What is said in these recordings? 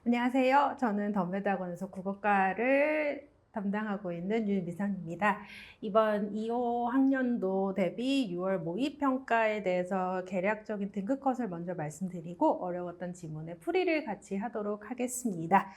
안녕하세요. 저는 덤메대학원에서 국어과를 담당하고 있는 윤미선입니다. 이번 2호 학년도 대비 6월 모의평가에 대해서 개략적인 등급 컷을 먼저 말씀드리고 어려웠던 지문의 풀이를 같이 하도록 하겠습니다.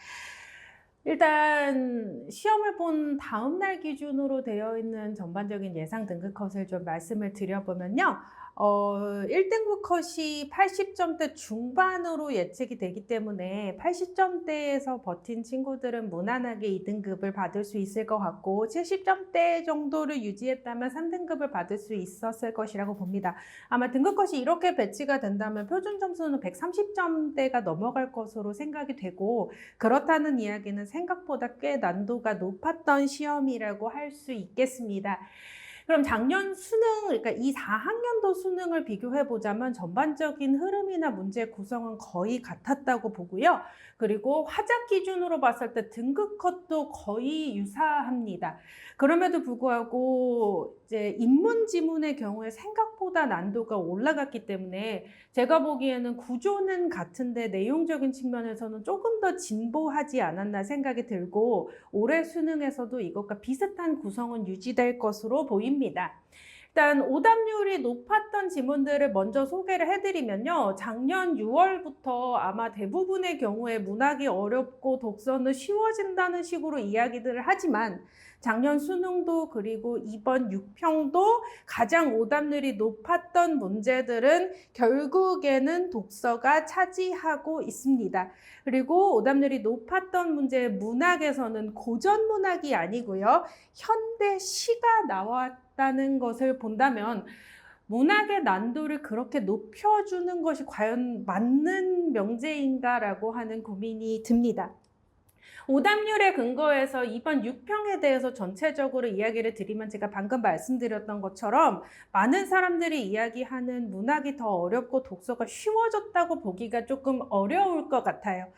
일단 시험을 본 다음 날 기준으로 되어 있는 전반적인 예상 등급 컷을 좀 말씀을 드려보면요. 1등급 컷이 80점대 중반으로 예측이 되기 때문에 80점대에서 버틴 친구들은 무난하게 2등급을 받을 수 있을 것 같고 70점대 정도를 유지했다면 3등급을 받을 수 있었을 것이라고 봅니다. 아마 등급 컷이 이렇게 배치가 된다면 표준 점수는 130점대가 넘어갈 것으로 생각이 되고 그렇다는 이야기는 생각보다 꽤 난도가 높았던 시험이라고 할 수 있겠습니다. 그럼 작년 수능, 그러니까 이 4학년도 수능을 비교해 보자면 전반적인 흐름이나 문제 구성은 거의 같았다고 보고요. 그리고 화작 기준으로 봤을 때 등급 컷도 거의 유사합니다. 그럼에도 불구하고 이제 인문 지문의 경우에 생각보다 난도가 올라갔기 때문에 제가 보기에는 구조는 같은데 내용적인 측면에서는 조금 더 진보하지 않았나 생각이 들고 올해 수능에서도 이것과 비슷한 구성은 유지될 것으로 보입니다. 일단 오답률이 높았던 지문들을 먼저 소개를 해드리면요. 작년 6월부터 아마 대부분의 경우에 문학이 어렵고 독서는 쉬워진다는 식으로 이야기들을 하지만 작년 수능도 그리고 이번 6평도 가장 오답률이 높았던 문제들은 결국에는 독서가 차지하고 있습니다. 그리고 오답률이 높았던 문제 문학에서는 고전 문학이 아니고요. 현대 시가 나왔다는 것을 본다면 문학의 난도를 그렇게 높여주는 것이 과연 맞는 명제인가라고 하는 고민이 듭니다. 오답률에 근거해서 이번 6평에 대해서 전체적으로 이야기를 드리면 제가 방금 말씀드렸던 것처럼 많은 사람들이 이야기하는 문학이 더 어렵고 독서가 쉬워졌다고 보기가 조금 어려울 것 같아요.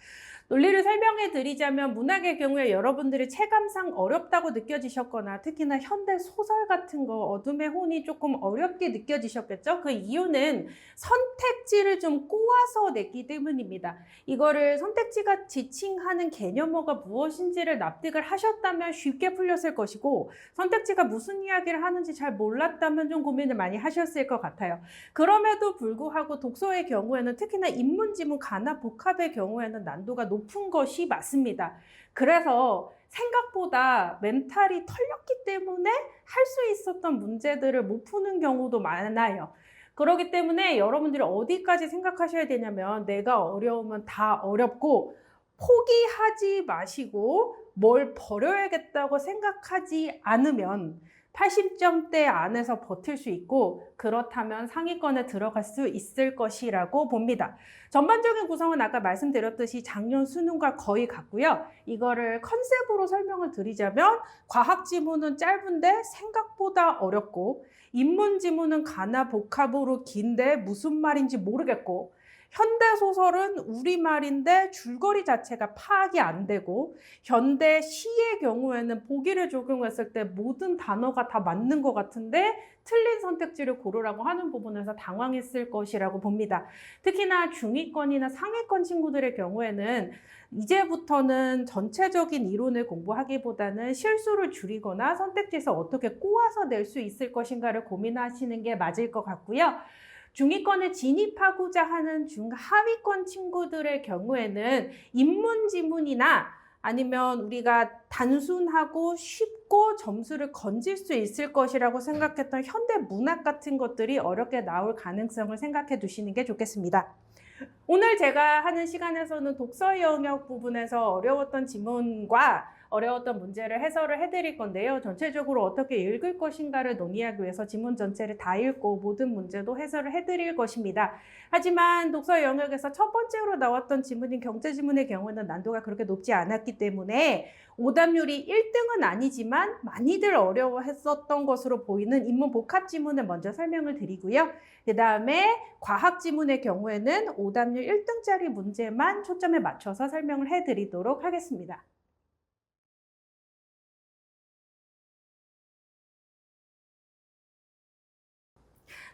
논리를 설명해 드리자면 문학의 경우에 여러분들이 체감상 어렵다고 느껴지셨거나 특히나 현대 소설 같은 거 어둠의 혼이 조금 어렵게 느껴지셨겠죠? 그 이유는 선택지를 좀 꼬아서 냈기 때문입니다. 이거를 선택지가 지칭하는 개념어가 무엇인지를 납득을 하셨다면 쉽게 풀렸을 것이고 선택지가 무슨 이야기를 하는지 잘 몰랐다면 좀 고민을 많이 하셨을 것 같아요. 그럼에도 불구하고 독서의 경우에는 특히나 인문지문 가나 복합의 경우에는 난도가 높은 것이 맞습니다. 그래서 생각보다 멘탈이 털렸기 때문에 할 수 있었던 문제들을 못 푸는 경우도 많아요. 그렇기 때문에 여러분들이 어디까지 생각하셔야 되냐면 내가 어려우면 다 어렵고 포기하지 마시고 뭘 버려야겠다고 생각하지 않으면 80점대 안에서 버틸 수 있고 그렇다면 상위권에 들어갈 수 있을 것이라고 봅니다. 전반적인 구성은 아까 말씀드렸듯이 작년 수능과 거의 같고요. 이거를 컨셉으로 설명을 드리자면 과학 지문은 짧은데 생각보다 어렵고 인문 지문은 가나 복합으로 긴데 무슨 말인지 모르겠고 현대 소설은 우리말인데 줄거리 자체가 파악이 안 되고 현대 시의 경우에는 보기를 적용했을 때 모든 단어가 다 맞는 것 같은데 틀린 선택지를 고르라고 하는 부분에서 당황했을 것이라고 봅니다. 특히나 중위권이나 상위권 친구들의 경우에는 이제부터는 전체적인 이론을 공부하기보다는 실수를 줄이거나 선택지에서 어떻게 꼬아서 낼 수 있을 것인가를 고민하시는 게 맞을 것 같고요. 중위권에 진입하고자 하는 중하위권 친구들의 경우에는 인문 지문이나 아니면 우리가 단순하고 쉽고 점수를 건질 수 있을 것이라고 생각했던 현대 문학 같은 것들이 어렵게 나올 가능성을 생각해 두시는 게 좋겠습니다. 오늘 제가 하는 시간에서는 독서 영역 부분에서 어려웠던 지문과 어려웠던 문제를 해설을 해드릴 건데요. 전체적으로 어떻게 읽을 것인가를 논의하기 위해서 지문 전체를 다 읽고 모든 문제도 해설을 해드릴 것입니다. 하지만 독서 영역에서 첫 번째로 나왔던 지문인 경제지문의 경우는 난도가 그렇게 높지 않았기 때문에 오답률이 1등은 아니지만 많이들 어려워했었던 것으로 보이는 인문 복합 지문을 먼저 설명을 드리고요. 그 다음에 과학 지문의 경우에는 오답률 1등짜리 문제만 초점에 맞춰서 설명을 해드리도록 하겠습니다.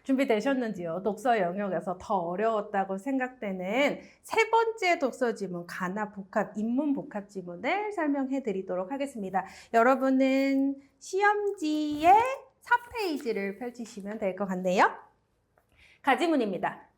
준비되셨는지요? 독서 영역에서 더 어려웠다고 생각되는 세 번째 독서 지문, 가나 복합, 인문 복합 지문을 설명해 드리도록 하겠습니다. 여러분은 시험지에 4페이지를 펼치시면 될 것 같네요. 가지문입니다.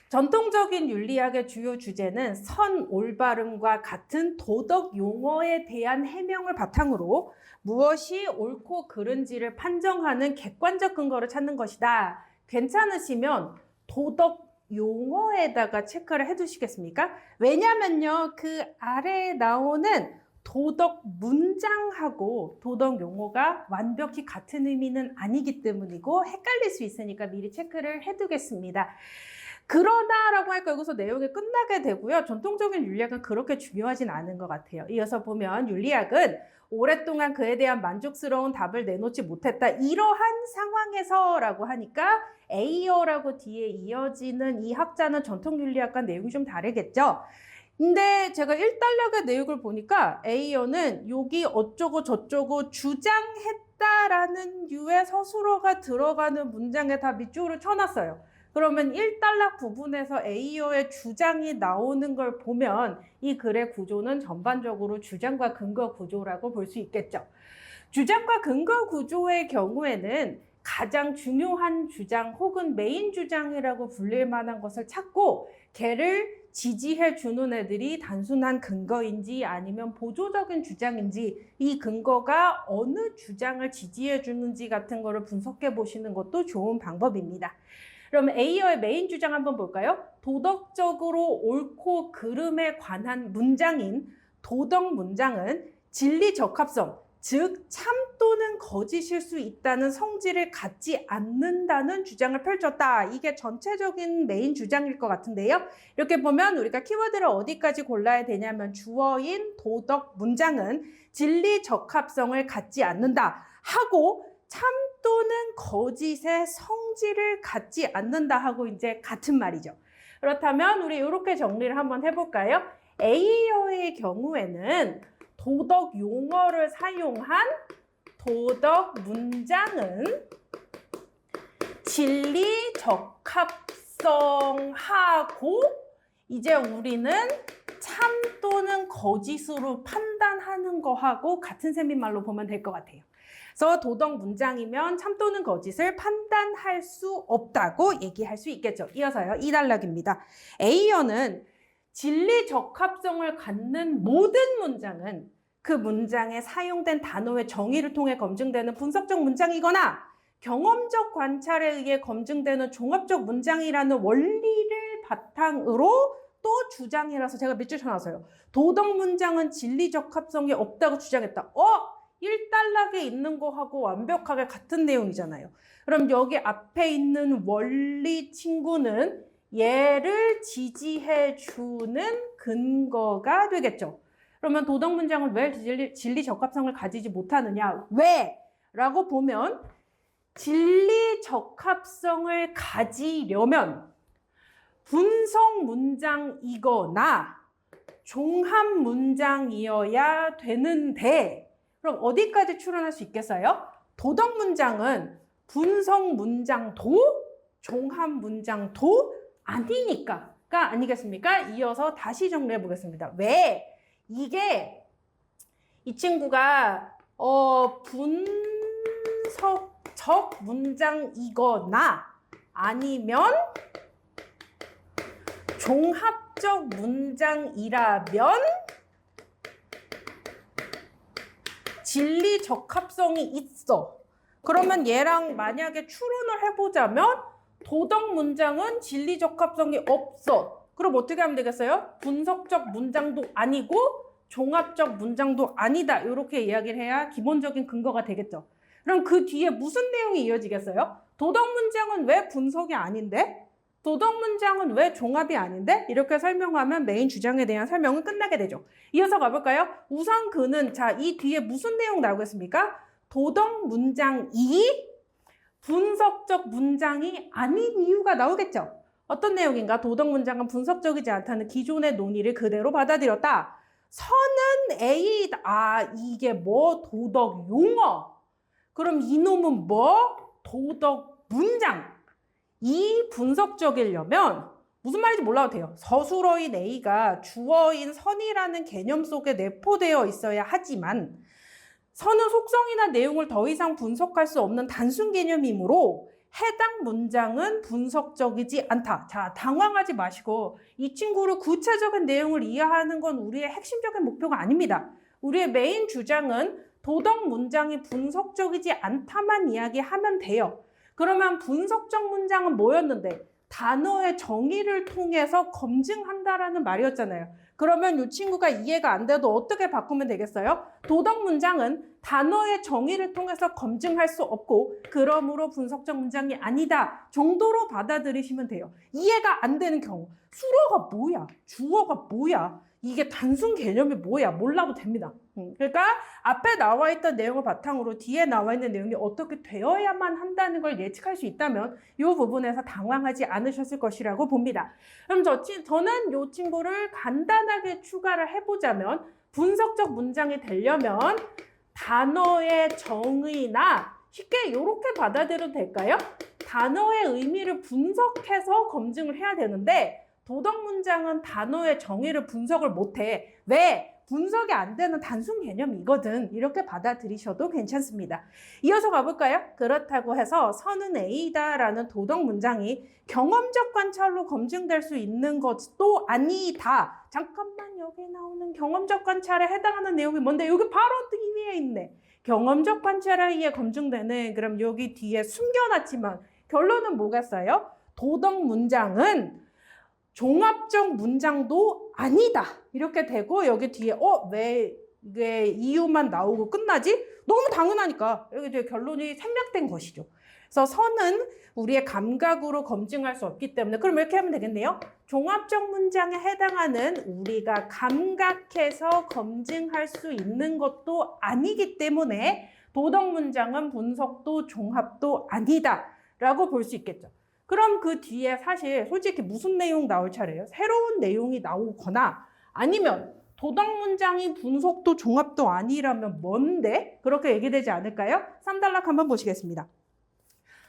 전통적인 윤리학의 주요 주제는 선, 올바름과 같은 도덕 용어에 대한 해명을 바탕으로 무엇이 옳고 그른지를 판정하는 객관적 근거를 찾는 것이다. 괜찮으시면 도덕 용어에다가 체크를 해두시겠습니까? 왜냐면요, 그 아래에 나오는 도덕 문장하고 도덕 용어가 완벽히 같은 의미는 아니기 때문이고 헷갈릴 수 있으니까 미리 체크를 해두겠습니다. 그러나라고 하니까 여기서 내용이 끝나게 되고요. 전통적인 윤리학은 그렇게 중요하진 않은 것 같아요. 이어서 보면 윤리학은 오랫동안 그에 대한 만족스러운 답을 내놓지 못했다. 이러한 상황에서라고 하니까 에이어라고 뒤에 이어지는 이 학자는 전통윤리학과 내용이 좀 다르겠죠. 근데 제가 1단락의 내용을 보니까 에이어는 여기 어쩌고 저쩌고 주장했다라는 유의 서술어가 들어가는 문장에 다 밑줄을 쳐놨어요. 그러면 1단락 부분에서 에이어의 주장이 나오는 걸 보면 이 글의 구조는 전반적으로 주장과 근거 구조라고 볼 수 있겠죠. 주장과 근거 구조의 경우에는 가장 중요한 주장 혹은 메인 주장이라고 불릴 만한 것을 찾고 걔를 지지해 주는 애들이 단순한 근거인지 아니면 보조적인 주장인지 이 근거가 어느 주장을 지지해 주는지 같은 거를 분석해 보시는 것도 좋은 방법입니다. 그럼 에이어의 메인 주장 한번 볼까요? 도덕적으로 옳고 그름에 관한 문장인 도덕 문장은 진리 적합성, 즉 참 또는 거짓일 수 있다는 성질을 갖지 않는다는 주장을 펼쳤다. 이게 전체적인 메인 주장일 것 같은데요. 이렇게 보면 우리가 키워드를 어디까지 골라야 되냐면 주어인 도덕 문장은 진리 적합성을 갖지 않는다 하고 참 또는 거짓의 성질을 갖지 않는다 하고 이제 같은 말이죠. 그렇다면 우리 이렇게 정리를 한번 해볼까요? 에이어의 경우에는 도덕 용어를 사용한 도덕 문장은 진리 적합성하고 이제 우리는 참 또는 거짓으로 판단하는 거하고 같은 셈인 말로 보면 될 것 같아요. 그래서 도덕 문장이면 참 또는 거짓을 판단할 수 없다고 얘기할 수 있겠죠. 이어서요. 2단락입니다. 에이어는 진리 적합성을 갖는 모든 문장은 그 문장에 사용된 단어의 정의를 통해 검증되는 분석적 문장이거나 경험적 관찰에 의해 검증되는 종합적 문장이라는 원리를 바탕으로 또 주장이라서 제가 밑줄 쳐놨어요. 도덕 문장은 진리 적합성이 없다고 주장했다. 1단락에 있는 거하고 완벽하게 같은 내용이잖아요. 그럼 여기 앞에 있는 원리 친구는 얘를 지지해 주는 근거가 되겠죠. 그러면 도덕 문장은 왜 진리 적합성을 가지지 못하느냐? 왜? 라고 보면 진리 적합성을 가지려면 분석 문장이거나 종합 문장이어야 되는데 그럼 어디까지 추론할 수 있겠어요? 도덕 문장은 분석 문장도 종합 문장도 아니니까가 아니겠습니까? 이어서 다시 정리해 보겠습니다. 왜? 이게 이 친구가 분석적 문장이거나 아니면 종합적 문장이라면 진리 적합성이 있어. 그러면 얘랑 만약에 추론을 해보자면 도덕 문장은 진리 적합성이 없어. 그럼 어떻게 하면 되겠어요? 분석적 문장도 아니고 종합적 문장도 아니다. 이렇게 이야기를 해야 기본적인 근거가 되겠죠. 그럼 그 뒤에 무슨 내용이 이어지겠어요? 도덕 문장은 왜 분석이 아닌데? 도덕 문장은 왜 종합이 아닌데? 이렇게 설명하면 메인 주장에 대한 설명은 끝나게 되죠. 이어서 가볼까요? 우선 그는 이 뒤에 무슨 내용 나오겠습니까? 도덕 문장이 분석적 문장이 아닌 이유가 나오겠죠. 어떤 내용인가? 도덕 문장은 분석적이지 않다는 기존의 논의를 그대로 받아들였다. 선은 A다. 이게 뭐? 도덕 용어. 그럼 이놈은 뭐? 도덕 문장. 이 분석적이려면 무슨 말인지 몰라도 돼요. 서술어인 A가 주어인 선이라는 개념 속에 내포되어 있어야 하지만 선은 속성이나 내용을 더 이상 분석할 수 없는 단순 개념이므로 해당 문장은 분석적이지 않다. 자, 당황하지 마시고 이 친구를 구체적인 내용을 이해하는 건 우리의 핵심적인 목표가 아닙니다. 우리의 메인 주장은 도덕 문장이 분석적이지 않다만 이야기하면 돼요. 그러면 분석적 문장은 뭐였는데? 단어의 정의를 통해서 검증한다라는 말이었잖아요. 그러면 이 친구가 이해가 안 돼도 어떻게 바꾸면 되겠어요? 도덕 문장은 단어의 정의를 통해서 검증할 수 없고 그러므로 분석적 문장이 아니다 정도로 받아들이시면 돼요. 이해가 안 되는 경우 수어가 뭐야? 주어가 뭐야? 이게 단순 개념이 뭐야? 몰라도 됩니다. 그러니까 앞에 나와 있던 내용을 바탕으로 뒤에 나와 있는 내용이 어떻게 되어야만 한다는 걸 예측할 수 있다면 이 부분에서 당황하지 않으셨을 것이라고 봅니다. 그럼 저는 이 친구를 간단하게 추가를 해보자면 분석적 문장이 되려면 단어의 정의나 쉽게 이렇게 받아들여도 될까요? 단어의 의미를 분석해서 검증을 해야 되는데 도덕 문장은 단어의 정의를 분석을 못해. 왜? 분석이 안 되는 단순 개념이거든. 이렇게 받아들이셔도 괜찮습니다. 이어서 가볼까요? 그렇다고 해서 선은 A다라는 도덕 문장이 경험적 관찰로 검증될 수 있는 것도 아니다. 잠깐만, 여기 나오는 경험적 관찰에 해당하는 내용이 뭔데? 여기 바로 위에 있네. 경험적 관찰에 의해 검증되는, 그럼 여기 뒤에 숨겨놨지만 결론은 뭐겠어요? 도덕 문장은 종합적 문장도 아니다. 이렇게 되고 여기 뒤에 왜 이게 이유만 나오고 끝나지? 너무 당연하니까 여기 뒤에 결론이 생략된 것이죠. 그래서 선은 우리의 감각으로 검증할 수 없기 때문에 그럼 이렇게 하면 되겠네요. 종합적 문장에 해당하는 우리가 감각해서 검증할 수 있는 것도 아니기 때문에 도덕 문장은 분석도 종합도 아니다 라고 볼 수 있겠죠. 그럼 그 뒤에 사실 솔직히 무슨 내용 나올 차례예요? 새로운 내용이 나오거나 아니면 도덕 문장이 분석도 종합도 아니라면 뭔데? 그렇게 얘기되지 않을까요? 3단락 한번 보시겠습니다.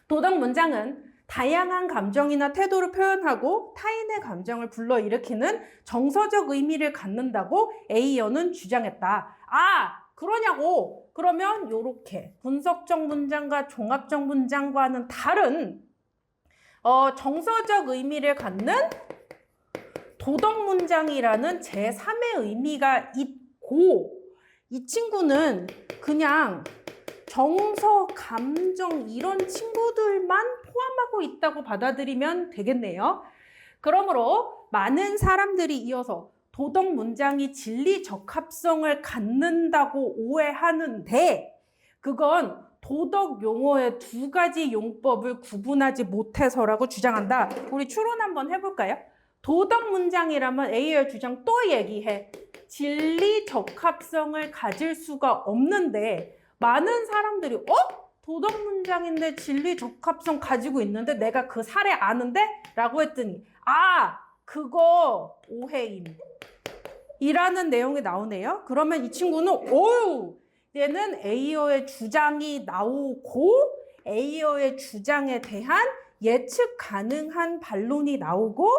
도덕 문장은 다양한 감정이나 태도를 표현하고 타인의 감정을 불러일으키는 정서적 의미를 갖는다고 A여는 주장했다. 아, 그러냐고? 그러면 요렇게 분석적 문장과 종합적 문장과는 다른 정서적 의미를 갖는 도덕 문장이라는 제3의 의미가 있고 이 친구는 그냥 정서, 감정 이런 친구들만 포함하고 있다고 받아들이면 되겠네요. 그러므로 많은 사람들이 이어서 도덕 문장이 진리 적합성을 갖는다고 오해하는데 그건 도덕 용어의 두 가지 용법을 구분하지 못해서라고 주장한다. 우리 추론 한번 해볼까요? 도덕 문장이라면 A의 주장 또 얘기해. 진리 적합성을 가질 수가 없는데 많은 사람들이 도덕 문장인데 진리 적합성 가지고 있는데 내가 그 사례 아는데? 라고 했더니 그거 오해임 이라는 내용이 나오네요. 그러면 이 친구는 얘는 A어의 주장이 나오고 A어의 주장에 대한 예측 가능한 반론이 나오고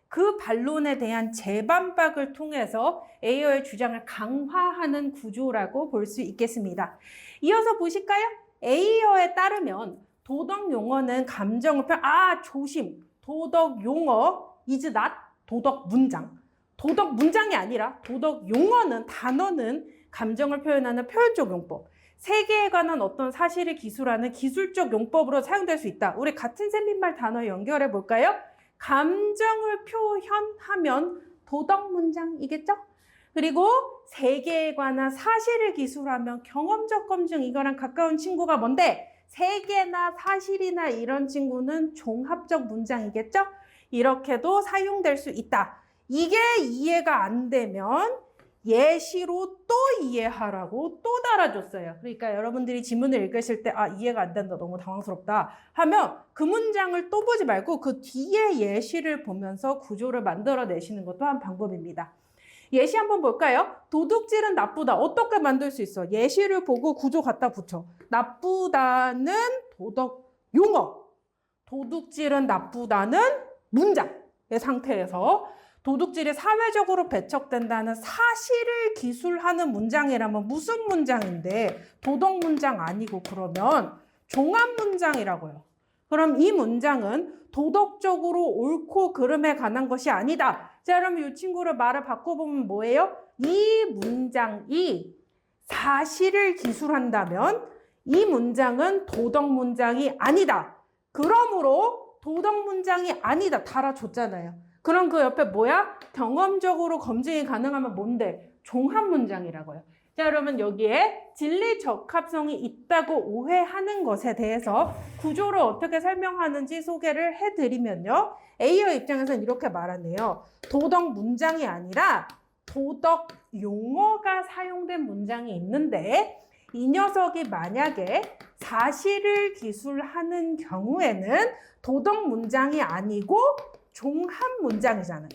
그 반론에 대한 재반박을 통해서 A어의 주장을 강화하는 구조라고 볼 수 있겠습니다. 이어서 보실까요? A어에 따르면 도덕 용어는 감정을 조심! 도덕 용어 is not 도덕 문장. 도덕 문장이 아니라 도덕 용어는 단어는 감정을 표현하는 표현적 용법. 세계에 관한 어떤 사실을 기술하는 기술적 용법으로 사용될 수 있다. 우리 같은 셀린말 단어 연결해 볼까요? 감정을 표현하면 도덕 문장이겠죠? 그리고 세계에 관한 사실을 기술하면 경험적 검증 이거랑 가까운 친구가 뭔데? 세계나 사실이나 이런 친구는 종합적 문장이겠죠? 이렇게도 사용될 수 있다. 이게 이해가 안 되면 예시로 또 이해하라고 또 달아줬어요. 그러니까 여러분들이 지문을 읽으실 때 이해가 안 된다, 너무 당황스럽다 하면 그 문장을 또 보지 말고 그 뒤에 예시를 보면서 구조를 만들어내시는 것도 한 방법입니다. 예시 한번 볼까요? 도둑질은 나쁘다. 어떻게 만들 수 있어? 예시를 보고 구조 갖다 붙여. 나쁘다는 도덕 용어. 도둑질은 나쁘다는 문장의 상태에서 도둑질이 사회적으로 배척된다는 사실을 기술하는 문장이라면 무슨 문장인데 도덕 문장 아니고 그러면 종합 문장이라고요. 그럼 이 문장은 도덕적으로 옳고 그름에 관한 것이 아니다. 자, 그러면 이 친구를 말을 바꿔보면 뭐예요? 이 문장이 사실을 기술한다면 이 문장은 도덕 문장이 아니다. 그러므로 도덕 문장이 아니다. 달아줬잖아요. 그럼 그 옆에 뭐야? 경험적으로 검증이 가능하면 뭔데? 종합 문장이라고요. 자, 그러면 여기에 진리 적합성이 있다고 오해하는 것에 대해서 구조를 어떻게 설명하는지 소개를 해드리면요. A의 입장에서는 이렇게 말하네요. 도덕 문장이 아니라 도덕 용어가 사용된 문장이 있는데 이 녀석이 만약에 사실을 기술하는 경우에는 도덕 문장이 아니고 종합 문장이잖아요.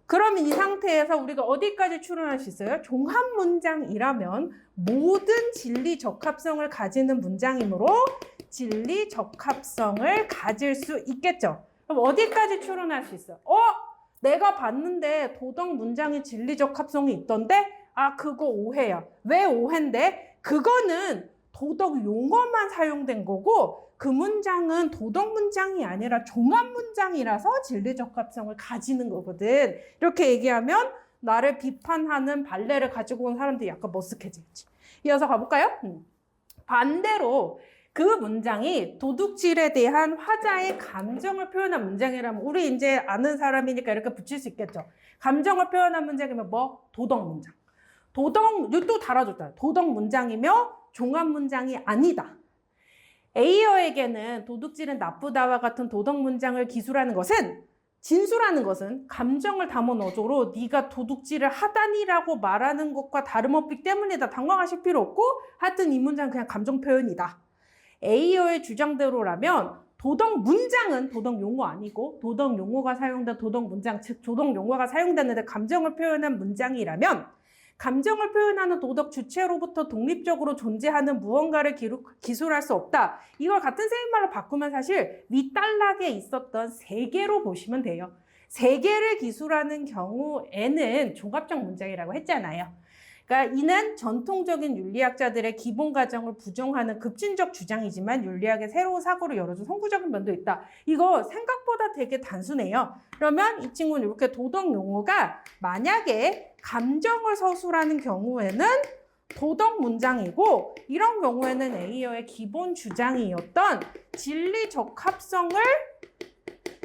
그럼 이 상태에서 우리가 어디까지 추론할 수 있어요? 종합 문장이라면 모든 진리 적합성을 가지는 문장이므로 진리 적합성을 가질 수 있겠죠. 그럼 어디까지 추론할 수 있어? 내가 봤는데 도덕 문장이 진리 적합성이 있던데? 아, 그거 오해야. 왜 오해인데? 그거는 도덕 용어만 사용된 거고 그 문장은 도덕 문장이 아니라 종합 문장이라서 진리 적합성을 가지는 거거든. 이렇게 얘기하면 나를 비판하는 발레를 가지고 온 사람들이 약간 머쓱해지겠지. 이어서 가볼까요? 반대로 그 문장이 도둑질에 대한 화자의 감정을 표현한 문장이라면 우리 이제 아는 사람이니까 이렇게 붙일 수 있겠죠. 감정을 표현한 문장이면 뭐? 도덕 문장. 또 달아줬다. 도덕 문장이며 종합 문장이 아니다. A어에게는 도둑질은 나쁘다와 같은 도덕 문장을 기술하는 것은 진술하는 것은 감정을 담아 넣어줘로 네가 도둑질을 하다니라고 말하는 것과 다름없기 때문이다. 당황하실 필요 없고 하여튼 이 문장은 그냥 감정 표현이다. A어의 주장대로라면 도덕 문장은 도덕 용어 아니고 도덕 용어가 사용된 도덕 문장, 즉 도덕 용어가 사용되는데 감정을 표현한 문장이라면 감정을 표현하는 도덕 주체로부터 독립적으로 존재하는 무언가를 기술할 수 없다. 이걸 같은 쌤말로 바꾸면 사실 윗단락에 있었던 세 개로 보시면 돼요. 세 개를 기술하는 경우에는 종합적 문장이라고 했잖아요. 그러니까 이는 전통적인 윤리학자들의 기본 가정을 부정하는 급진적 주장이지만 윤리학의 새로운 사고를 열어준 선구적인 면도 있다. 이거 생각보다 되게 단순해요. 그러면 이 친구는 이렇게 도덕 용어가 만약에 감정을 서술하는 경우에는 도덕 문장이고 이런 경우에는 A어의 기본 주장이었던 진리 적합성을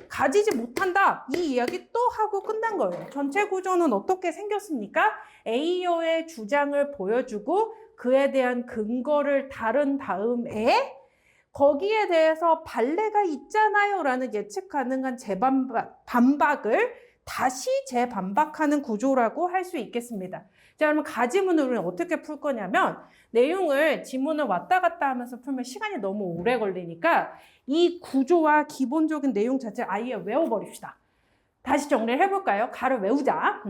가지지 못한다. 이 이야기 또 하고 끝난 거예요. 전체 구조는 어떻게 생겼습니까? A어의 주장을 보여주고 그에 대한 근거를 다룬 다음에 거기에 대해서 발레가 있잖아요 라는 예측 가능한 반박을 다시 재반박하는 구조라고 할 수 있겠습니다. 자, 그러면 가지문을 우리는 어떻게 풀 거냐면 내용을 지문을 왔다 갔다 하면서 풀면 시간이 너무 오래 걸리니까 이 구조와 기본적인 내용 자체를 아예 외워버립시다. 다시 정리를 해볼까요? 가를 외우자.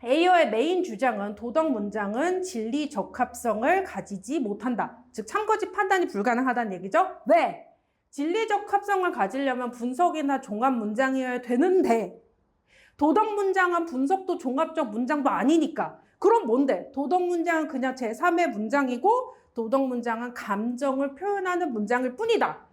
A어의 메인 주장은 도덕 문장은 진리 적합성을 가지지 못한다. 즉 참거짓 판단이 불가능하다는 얘기죠. 왜? 진리 적합성을 가지려면 분석이나 종합 문장이어야 되는데 도덕 문장은 분석도 종합적 문장도 아니니까 그럼 뭔데? 도덕 문장은 그냥 제3의 문장이고 도덕 문장은 감정을 표현하는 문장일 뿐이다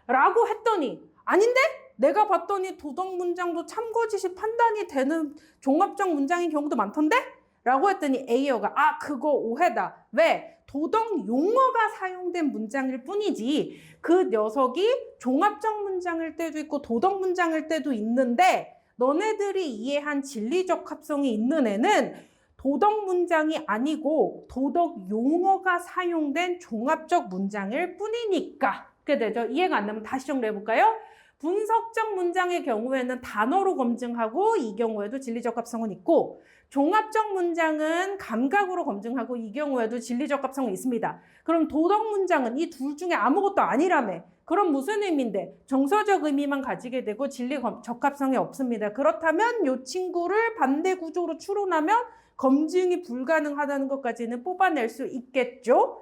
라고 했더니 아닌데? 내가 봤더니 도덕 문장도 참거짓이 판단이 되는 종합적 문장인 경우도 많던데? 라고 했더니 A어가 그거 오해다. 왜? 도덕 용어가 사용된 문장일 뿐이지 그 녀석이 종합적 문장일 때도 있고 도덕 문장일 때도 있는데 너네들이 이해한 진리적 합성이 있는 애는 도덕 문장이 아니고 도덕 용어가 사용된 종합적 문장일 뿐이니까. 그게 되죠? 이해가 안 되면 다시 정리해볼까요? 분석적 문장의 경우에는 단어로 검증하고 이 경우에도 진리적 합성은 있고 종합적 문장은 감각으로 검증하고 이 경우에도 진리적 합성은 있습니다. 그럼 도덕 문장은 이 둘 중에 아무것도 아니라며. 그럼 무슨 의미인데? 정서적 의미만 가지게 되고 진리 적합성이 없습니다. 그렇다면 이 친구를 반대 구조로 추론하면 검증이 불가능하다는 것까지는 뽑아낼 수 있겠죠.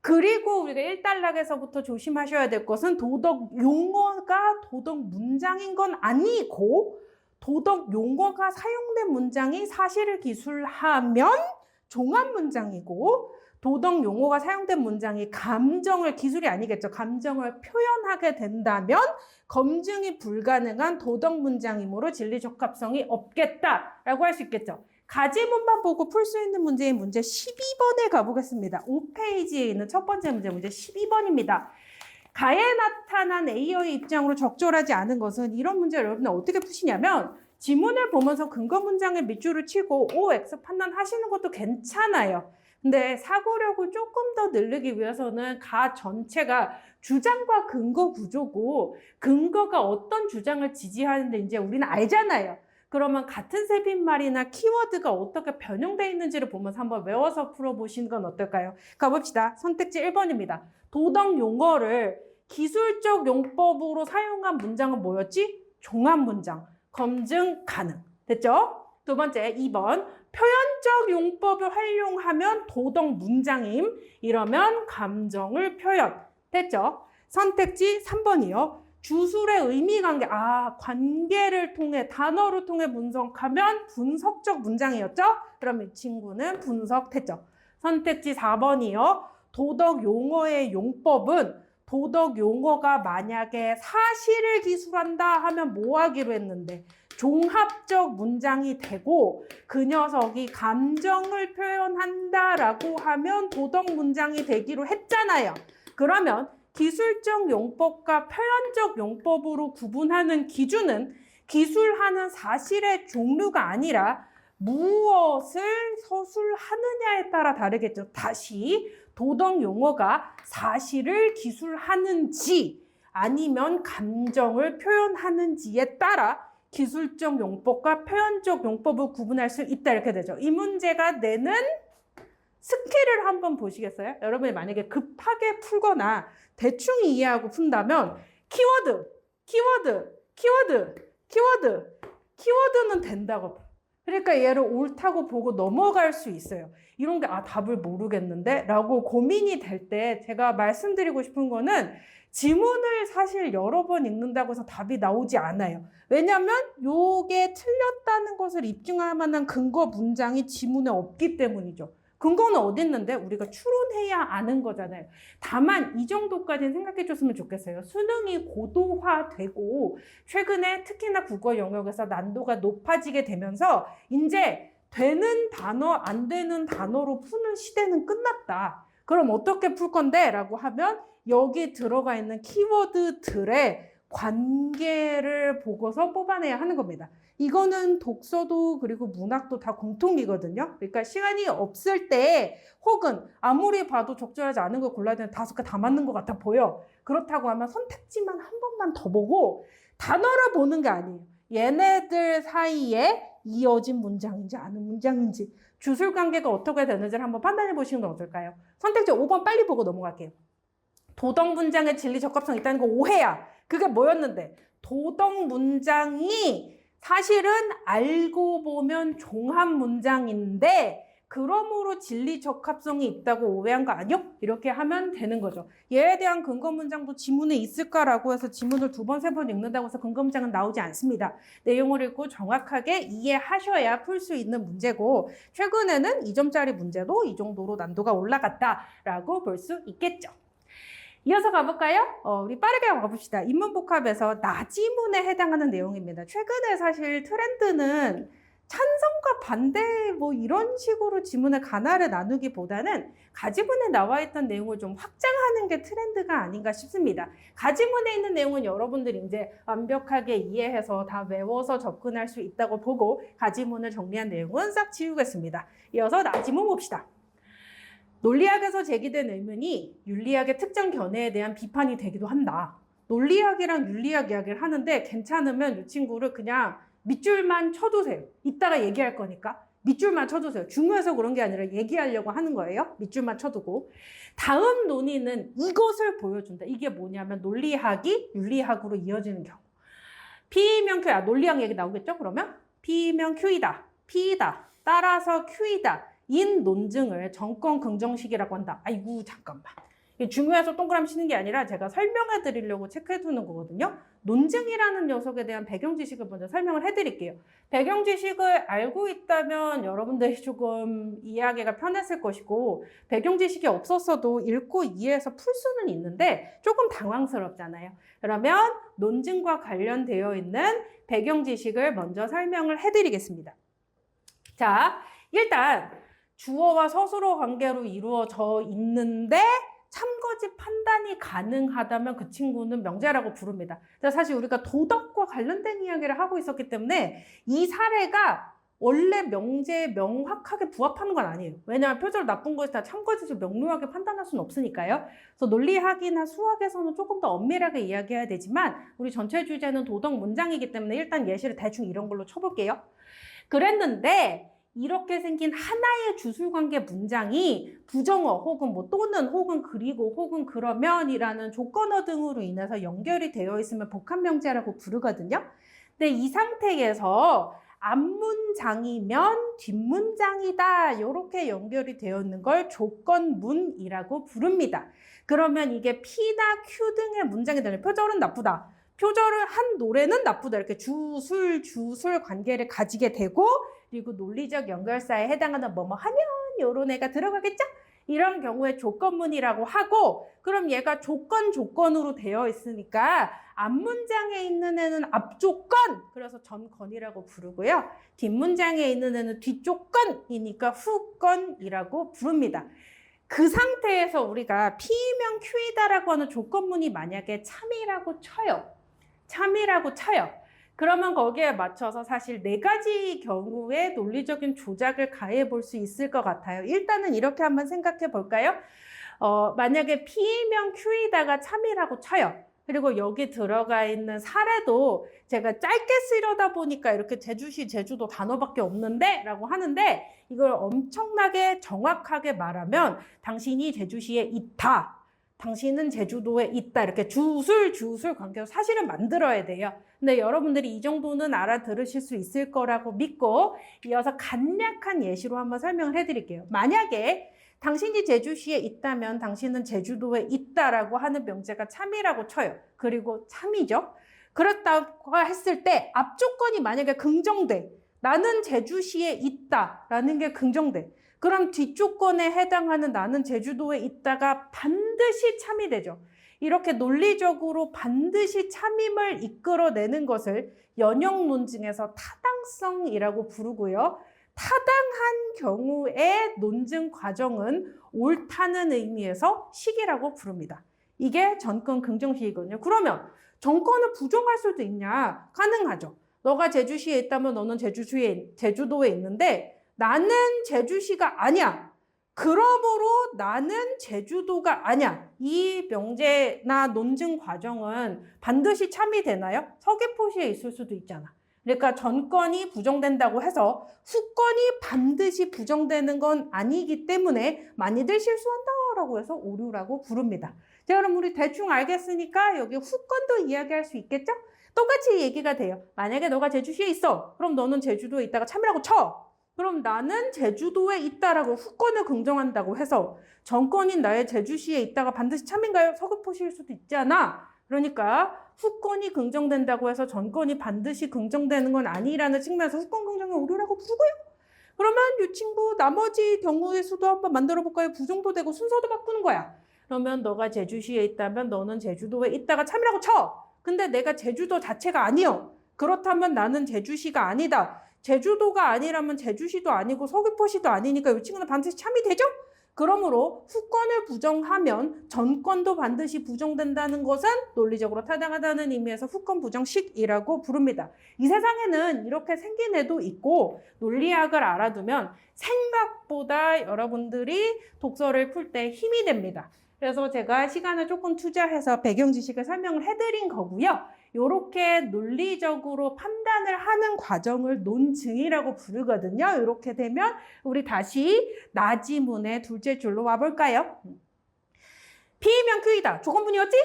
그리고 우리가 1단락에서부터 조심하셔야 될 것은 도덕 용어가 도덕 문장인 건 아니고 도덕 용어가 사용된 문장이 사실을 기술하면 종합 문장이고 도덕 용어가 사용된 문장이 감정을, 기술이 아니겠죠. 감정을 표현하게 된다면 검증이 불가능한 도덕 문장이므로 진리 적합성이 없겠다라고 할 수 있겠죠. 가지문만 보고 풀 수 있는 문제인 문제 12번에 가보겠습니다. 5페이지에 있는 첫 번째 문제, 문제 12번입니다. 가에 나타난 A의 입장으로 적절하지 않은 것은, 이런 문제를 여러분들 어떻게 푸시냐면 지문을 보면서 근거 문장에 밑줄을 치고 OX 판단하시는 것도 괜찮아요. 근데 사고력을 조금 더 늘리기 위해서는 가 전체가 주장과 근거 구조고 근거가 어떤 주장을 지지하는데 이제 우리는 알잖아요. 그러면 같은 셋빈말이나 키워드가 어떻게 변형되어 있는지를 보면서 한번 외워서 풀어보시는 건 어떨까요? 가봅시다. 선택지 1번입니다. 도덕 용어를 기술적 용법으로 사용한 문장은 뭐였지? 종합 문장. 검증 가능. 됐죠? 두 번째 2번. 표현적 용법을 활용하면 도덕 문장임. 이러면 감정을 표현. 됐죠? 선택지 3번이요. 주술의 의미 관계, 관계를 통해, 단어를 통해 분석하면 분석적 문장이었죠? 그러면 이 친구는 분석했죠. 선택지 4번이요. 도덕 용어의 용법은 도덕 용어가 만약에 사실을 기술한다 하면 뭐 하기로 했는데 종합적 문장이 되고 그 녀석이 감정을 표현한다라고 하면 도덕 문장이 되기로 했잖아요. 그러면 기술적 용법과 표현적 용법으로 구분하는 기준은 기술하는 사실의 종류가 아니라 무엇을 서술하느냐에 따라 다르겠죠. 다시 도덕 용어가 사실을 기술하는지 아니면 감정을 표현하는지에 따라 기술적 용법과 표현적 용법을 구분할 수 있다 이렇게 되죠. 이 문제가 내는 스킬을 한번 보시겠어요? 여러분이 만약에 급하게 풀거나 대충 이해하고 푼다면 키워드는 된다고. 그러니까 얘를 옳다고 보고 넘어갈 수 있어요. 이런 게 답을 모르겠는데 라고 고민이 될 때 제가 말씀드리고 싶은 거는 지문을 사실 여러 번 읽는다고 해서 답이 나오지 않아요. 왜냐하면 요게 틀렸다는 것을 입증할 만한 근거 문장이 지문에 없기 때문이죠. 근거는 어디 있는데 우리가 추론해야 아는 거잖아요. 다만 이 정도까지는 생각해 줬으면 좋겠어요. 수능이 고도화되고 최근에 특히나 국어 영역에서 난도가 높아지게 되면서 이제 되는 단어, 안 되는 단어로 푸는 시대는 끝났다. 그럼 어떻게 풀 건데? 라고 하면 여기 들어가 있는 키워드들의 관계를 보고서 뽑아내야 하는 겁니다. 이거는 독서도 그리고 문학도 다 공통이거든요. 그러니까 시간이 없을 때 혹은 아무리 봐도 적절하지 않은 걸 골라야 되는 5개 다 맞는 것 같아 보여. 그렇다고 하면 선택지만 한 번만 더 보고 단어를 보는 게 아니에요. 얘네들 사이에 이어진 문장인지 아는 문장인지 주술 관계가 어떻게 되는지를 한번 판단해 보시는 건 어떨까요? 선택지 5번 빨리 보고 넘어갈게요. 도덕 문장의 진리 적합성 있다는 거 오해야. 그게 뭐였는데? 도덕 문장이 사실은 알고 보면 종합 문장인데 그러므로 진리 적합성이 있다고 오해한 거 아니요? 이렇게 하면 되는 거죠. 얘에 대한 근거 문장도 지문에 있을까라고 해서 지문을 2번, 3번 읽는다고 해서 근거 문장은 나오지 않습니다. 내용을 읽고 정확하게 이해하셔야 풀 수 있는 문제고 최근에는 2점짜리 문제도 이 정도로 난도가 올라갔다라고 볼 수 있겠죠. 이어서 가볼까요? 우리 빠르게 가봅시다. 인문복합에서 나지문에 해당하는 내용입니다. 최근에 사실 트렌드는 찬성과 반대 뭐 이런 식으로 지문의 가나를 나누기보다는 가지문에 나와 있던 내용을 좀 확장하는 게 트렌드가 아닌가 싶습니다. 가지문에 있는 내용은 여러분들이 이제 완벽하게 이해해서 다 외워서 접근할 수 있다고 보고 가지문을 정리한 내용은 싹 지우겠습니다. 이어서 나지문 봅시다. 논리학에서 제기된 의문이 윤리학의 특정 견해에 대한 비판이 되기도 한다. 논리학이랑 윤리학 이야기를 하는데 괜찮으면 이 친구를 그냥 밑줄만 쳐두세요. 이따가 얘기할 거니까 밑줄만 쳐두세요. 중요해서 그런 게 아니라 얘기하려고 하는 거예요. 밑줄만 쳐두고. 다음 논의는 이것을 보여준다. 이게 뭐냐면 논리학이 윤리학으로 이어지는 경우. P면 Q야. 논리학 얘기 나오겠죠? 그러면 P면 Q이다. P이다. 따라서 Q이다. 인 논증을 정권 긍정식이라고 한다. 아이고 잠깐만. 이게 중요해서 동그라미 치는 게 아니라 제가 설명해 드리려고 체크해 두는 거거든요. 논증이라는 녀석에 대한 배경 지식을 먼저 설명을 해 드릴게요. 배경 지식을 알고 있다면 여러분들이 조금 이해하기가 편했을 것이고, 배경 지식이 없었어도 읽고 이해해서 풀 수는 있는데 조금 당황스럽잖아요. 그러면 논증과 관련되어 있는 배경 지식을 먼저 설명을 해 드리겠습니다. 자, 일단 주어와 서술어 관계로 이루어져 있는데 참거짓 판단이 가능하다면 그 친구는 명제라고 부릅니다. 사실 우리가 도덕과 관련된 이야기를 하고 있었기 때문에 이 사례가 원래 명제에 명확하게 부합하는 건 아니에요. 왜냐하면 표절 나쁜 것이 다 참거짓을 명료하게 판단할 수는 없으니까요. 그래서 논리학이나 수학에서는 조금 더 엄밀하게 이야기해야 되지만 우리 전체 주제는 도덕 문장이기 때문에 일단 예시를 대충 이런 걸로 쳐볼게요. 그랬는데 이렇게 생긴 하나의 주술관계 문장이 부정어 혹은 뭐 또는 혹은 그리고 혹은 그러면이라는 조건어 등으로 인해서 연결이 되어 있으면 복합명제라고 부르거든요. 근데 이 상태에서 앞문장이면 뒷문장이다 이렇게 연결이 되어 있는 걸 조건문이라고 부릅니다. 그러면 이게 P나 Q 등의 문장이 되는 표절은 나쁘다. 표절을 한 노래는 나쁘다. 이렇게 주술 관계를 가지게 되고 그리고 논리적 연결사에 해당하는 뭐뭐 하면 요런 애가 들어가겠죠? 이런 경우에 조건문이라고 하고 그럼 얘가 조건으로 되어 있으니까 앞문장에 있는 애는 앞조건 그래서 전건이라고 부르고요. 뒷문장에 있는 애는 뒷조건이니까 후건이라고 부릅니다. 그 상태에서 우리가 P면 Q이다라고 하는 조건문이 만약에 참이라고 쳐요. 그러면 거기에 맞춰서 사실 4가지 경우에 논리적인 조작을 가해 볼 수 있을 것 같아요. 일단은 이렇게 한번 생각해 볼까요? 만약에 P면 Q이다가 참이라고 쳐요. 그리고 여기 들어가 있는 사례도 제가 짧게 쓰려다 보니까 이렇게 제주시, 제주도 단어밖에 없는데 라고 하는데 이걸 엄청나게 정확하게 말하면 당신이 제주시에 있다. 당신은 제주도에 있다. 이렇게 주술 관계로 사실은 만들어야 돼요. 근데 여러분들이 이 정도는 알아들으실 수 있을 거라고 믿고 이어서 간략한 예시로 한번 설명을 해드릴게요. 만약에 당신이 제주시에 있다면 당신은 제주도에 있다라고 하는 명제가 참이라고 쳐요. 그리고 참이죠. 그렇다고 했을 때 앞조건이 만약에 긍정돼. 나는 제주시에 있다라는 게 긍정돼. 그럼 뒷조건에 해당하는 나는 제주도에 있다가 반드시 참이 되죠. 이렇게 논리적으로 반드시 참임을 이끌어내는 것을 연역 논증에서 타당성이라고 부르고요. 타당한 경우의 논증 과정은 옳다는 의미에서 식이라고 부릅니다. 이게 전권 긍정식이거든요. 그러면 전권을 부정할 수도 있냐? 가능하죠. 너가 제주시에 있다면 너는 제주도에 있는데 나는 제주시가 아니야. 그러므로 나는 제주도가 아니야. 이 명제나 논증 과정은 반드시 참이 되나요? 서귀포시에 있을 수도 있잖아. 그러니까 전건이 부정된다고 해서 후건이 반드시 부정되는 건 아니기 때문에 많이들 실수한다라고 해서 오류라고 부릅니다. 자, 그럼 우리 대충 알겠으니까 여기 후건도 이야기할 수 있겠죠? 똑같이 얘기가 돼요. 만약에 너가 제주시에 있어. 그럼 너는 제주도에 있다가 참이라고 쳐. 그럼 나는 제주도에 있다라고 후건을 긍정한다고 해서 전건인 나의 제주시에 있다가 반드시 참인가요? 서귀포시일 수도 있잖아. 그러니까 후건이 긍정된다고 해서 전건이 반드시 긍정되는 건 아니라는 측면에서 후건 긍정의 오류라고 부르고요. 그러면 이 친구 나머지 경우의 수도 한번 만들어 볼까요? 부정도 되고 순서도 바꾸는 거야. 그러면 너가 제주시에 있다면 너는 제주도에 있다가 참이라고 쳐. 근데 내가 제주도 자체가 아니요. 그렇다면 나는 제주시가 아니다. 제주도가 아니라면 제주시도 아니고 서귀포시도 아니니까 이 친구는 반드시 참이 되죠? 그러므로 후건을 부정하면 전건도 반드시 부정된다는 것은 논리적으로 타당하다는 의미에서 후건 부정식이라고 부릅니다. 이 세상에는 이렇게 생긴 애도 있고 논리학을 알아두면 생각보다 여러분들이 독서를 풀 때 힘이 됩니다. 그래서 제가 시간을 조금 투자해서 배경 지식을 설명을 해드린 거고요. 이렇게 논리적으로 판단을 하는 과정을 논증이라고 부르거든요. 이렇게 되면 우리 다시 나지문의 둘째 줄로 와볼까요? P면 Q이다. 조건문이었지?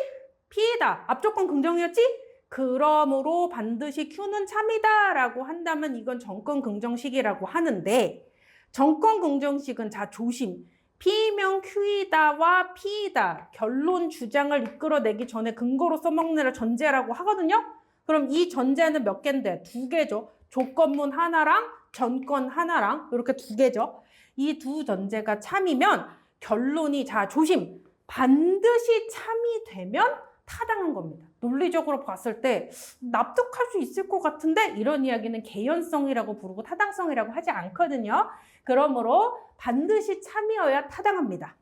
P이다. 앞조건 긍정이었지? 그러므로 반드시 Q는 참이다 라고 한다면 이건 정권 긍정식이라고 하는데 정권 긍정식은 자 조심. P면 Q이다와 P이다. 결론 주장을 이끌어내기 전에 근거로 써먹느라 전제라고 하거든요. 그럼 이 전제는 몇 개인데? 두 개죠. 조건문 하나랑 전건 하나랑 이렇게 두 개죠. 이 두 전제가 참이면 결론이, 자, 조심! 반드시 참이 되면 타당한 겁니다. 논리적으로 봤을 때 납득할 수 있을 것 같은데 이런 이야기는 개연성이라고 부르고 타당성이라고 하지 않거든요. 그러므로 반드시 참이어야 타당합니다.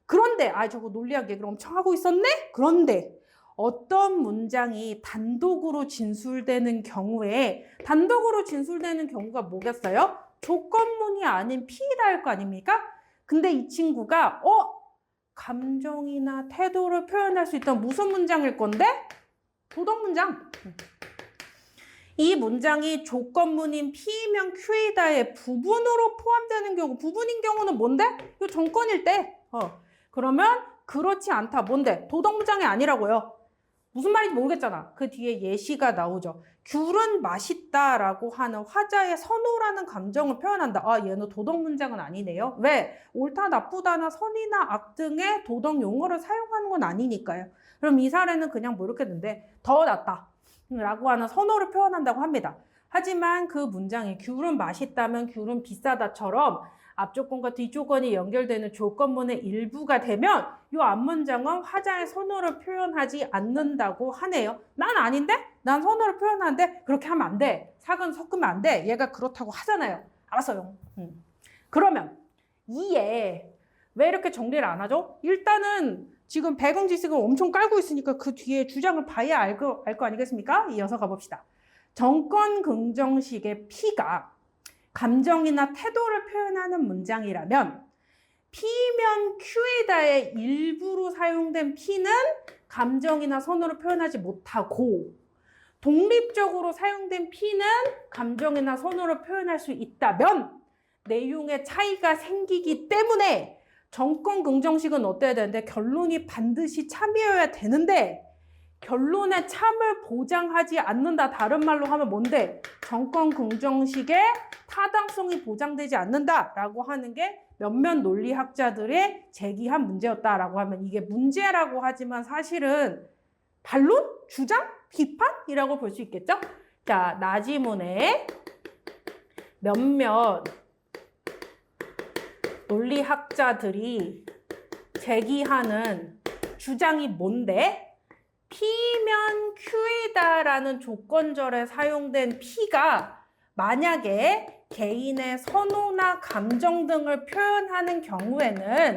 그런데 저거 논리학 얘기를 엄청 하고 있었네? 그런데 어떤 문장이 단독으로 진술되는 경우에 단독으로 진술되는 경우가 뭐겠어요? 조건문이 아닌 P이다 할 거 아닙니까? 근데 이 친구가 감정이나 태도를 표현할 수 있던 무슨 문장일 건데? 도덕 문장. 이 문장이 조건문인 P면 Q이다의 부분으로 포함되는 경우, 부분인 경우는 뭔데? 이거 정건일 때. 그러면 그렇지 않다. 뭔데? 도덕 문장이 아니라고요. 무슨 말인지 모르겠잖아. 그 뒤에 예시가 나오죠. 귤은 맛있다라고 하는 화자의 선호라는 감정을 표현한다. 얘는 도덕 문장은 아니네요. 왜? 옳다, 나쁘다나 선이나 악 등의 도덕 용어를 사용하는 건 아니니까요. 그럼 이 사례는 그냥 뭐 이렇게 되는데 더 낫다 라고 하는 선호를 표현한다고 합니다. 하지만 그 문장이 귤은 맛있다면 귤은 비싸다처럼 앞조건과 뒷조건이 연결되는 조건문의 일부가 되면 이 앞문장은 화자의 선호를 표현하지 않는다고 하네요. 난 아닌데? 난 선호를 표현하는데 그렇게 하면 안 돼. 사근 섞으면 안 돼. 얘가 그렇다고 하잖아요. 알았어요. 그러면 이에 왜 이렇게 정리를 안 하죠? 일단은 지금 배경지식을 엄청 깔고 있으니까 그 뒤에 주장을 봐야 알 거 아니겠습니까? 이어서 가봅시다. 정권 긍정식의 P가 감정이나 태도를 표현하는 문장이라면 P면 Q이다의 일부로 사용된 P는 감정이나 선호를 표현하지 못하고 독립적으로 사용된 P는 감정이나 선호를 표현할 수 있다면 내용의 차이가 생기기 때문에 정권 긍정식은 어때야 되는데 결론이 반드시 참이어야 되는데 결론의 참을 보장하지 않는다. 다른 말로 하면 뭔데? 정권 긍정식의 타당성이 보장되지 않는다라고 하는 게 몇몇 논리학자들의 제기한 문제였다라고 하면 이게 문제라고 하지만 사실은 반론? 주장? 비판이라고 볼 수 있겠죠? 자, 나지문의 몇몇 논리학자들이 제기하는 주장이 뭔데? P면 Q이다라는 조건절에 사용된 P가 만약에 개인의 선호나 감정 등을 표현하는 경우에는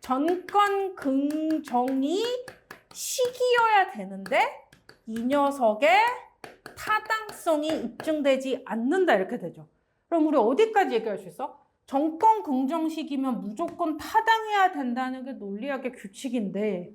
전권 긍정이 식이어야 되는데 이 녀석의 타당성이 입증되지 않는다 이렇게 되죠. 그럼 우리 어디까지 얘기할 수 있어? 정권 긍정식이면 무조건 타당해야 된다는 게 논리학의 규칙인데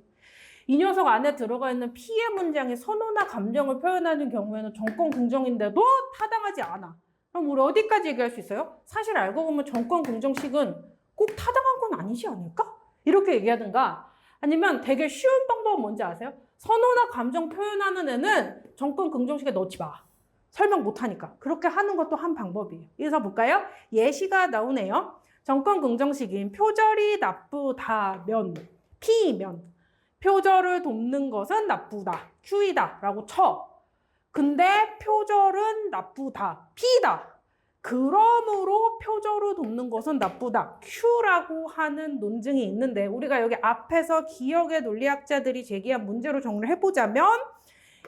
이 녀석 안에 들어가 있는 P의 문장이 선호나 감정을 표현하는 경우에는 정권 긍정인데도 타당하지 않아. 그럼 우리 어디까지 얘기할 수 있어요? 사실 알고 보면 정권 긍정식은 꼭 타당한 건 아니지 않을까? 이렇게 얘기하든가 아니면 되게 쉬운 방법은 뭔지 아세요? 선호나 감정 표현하는 애는 정권 긍정식에 넣지 마. 설명 못하니까. 그렇게 하는 것도 한 방법이에요. 이어서 볼까요? 예시가 나오네요. 정권 긍정식인 표절이 나쁘다면 P면 표절을 돕는 것은 나쁘다. Q이다. 라고 쳐. 근데 표절은 나쁘다. P다. 그러므로 표절을 돕는 것은 나쁘다. Q라고 하는 논증이 있는데 우리가 여기 앞에서 기억의 논리학자들이 제기한 문제로 정리를 해보자면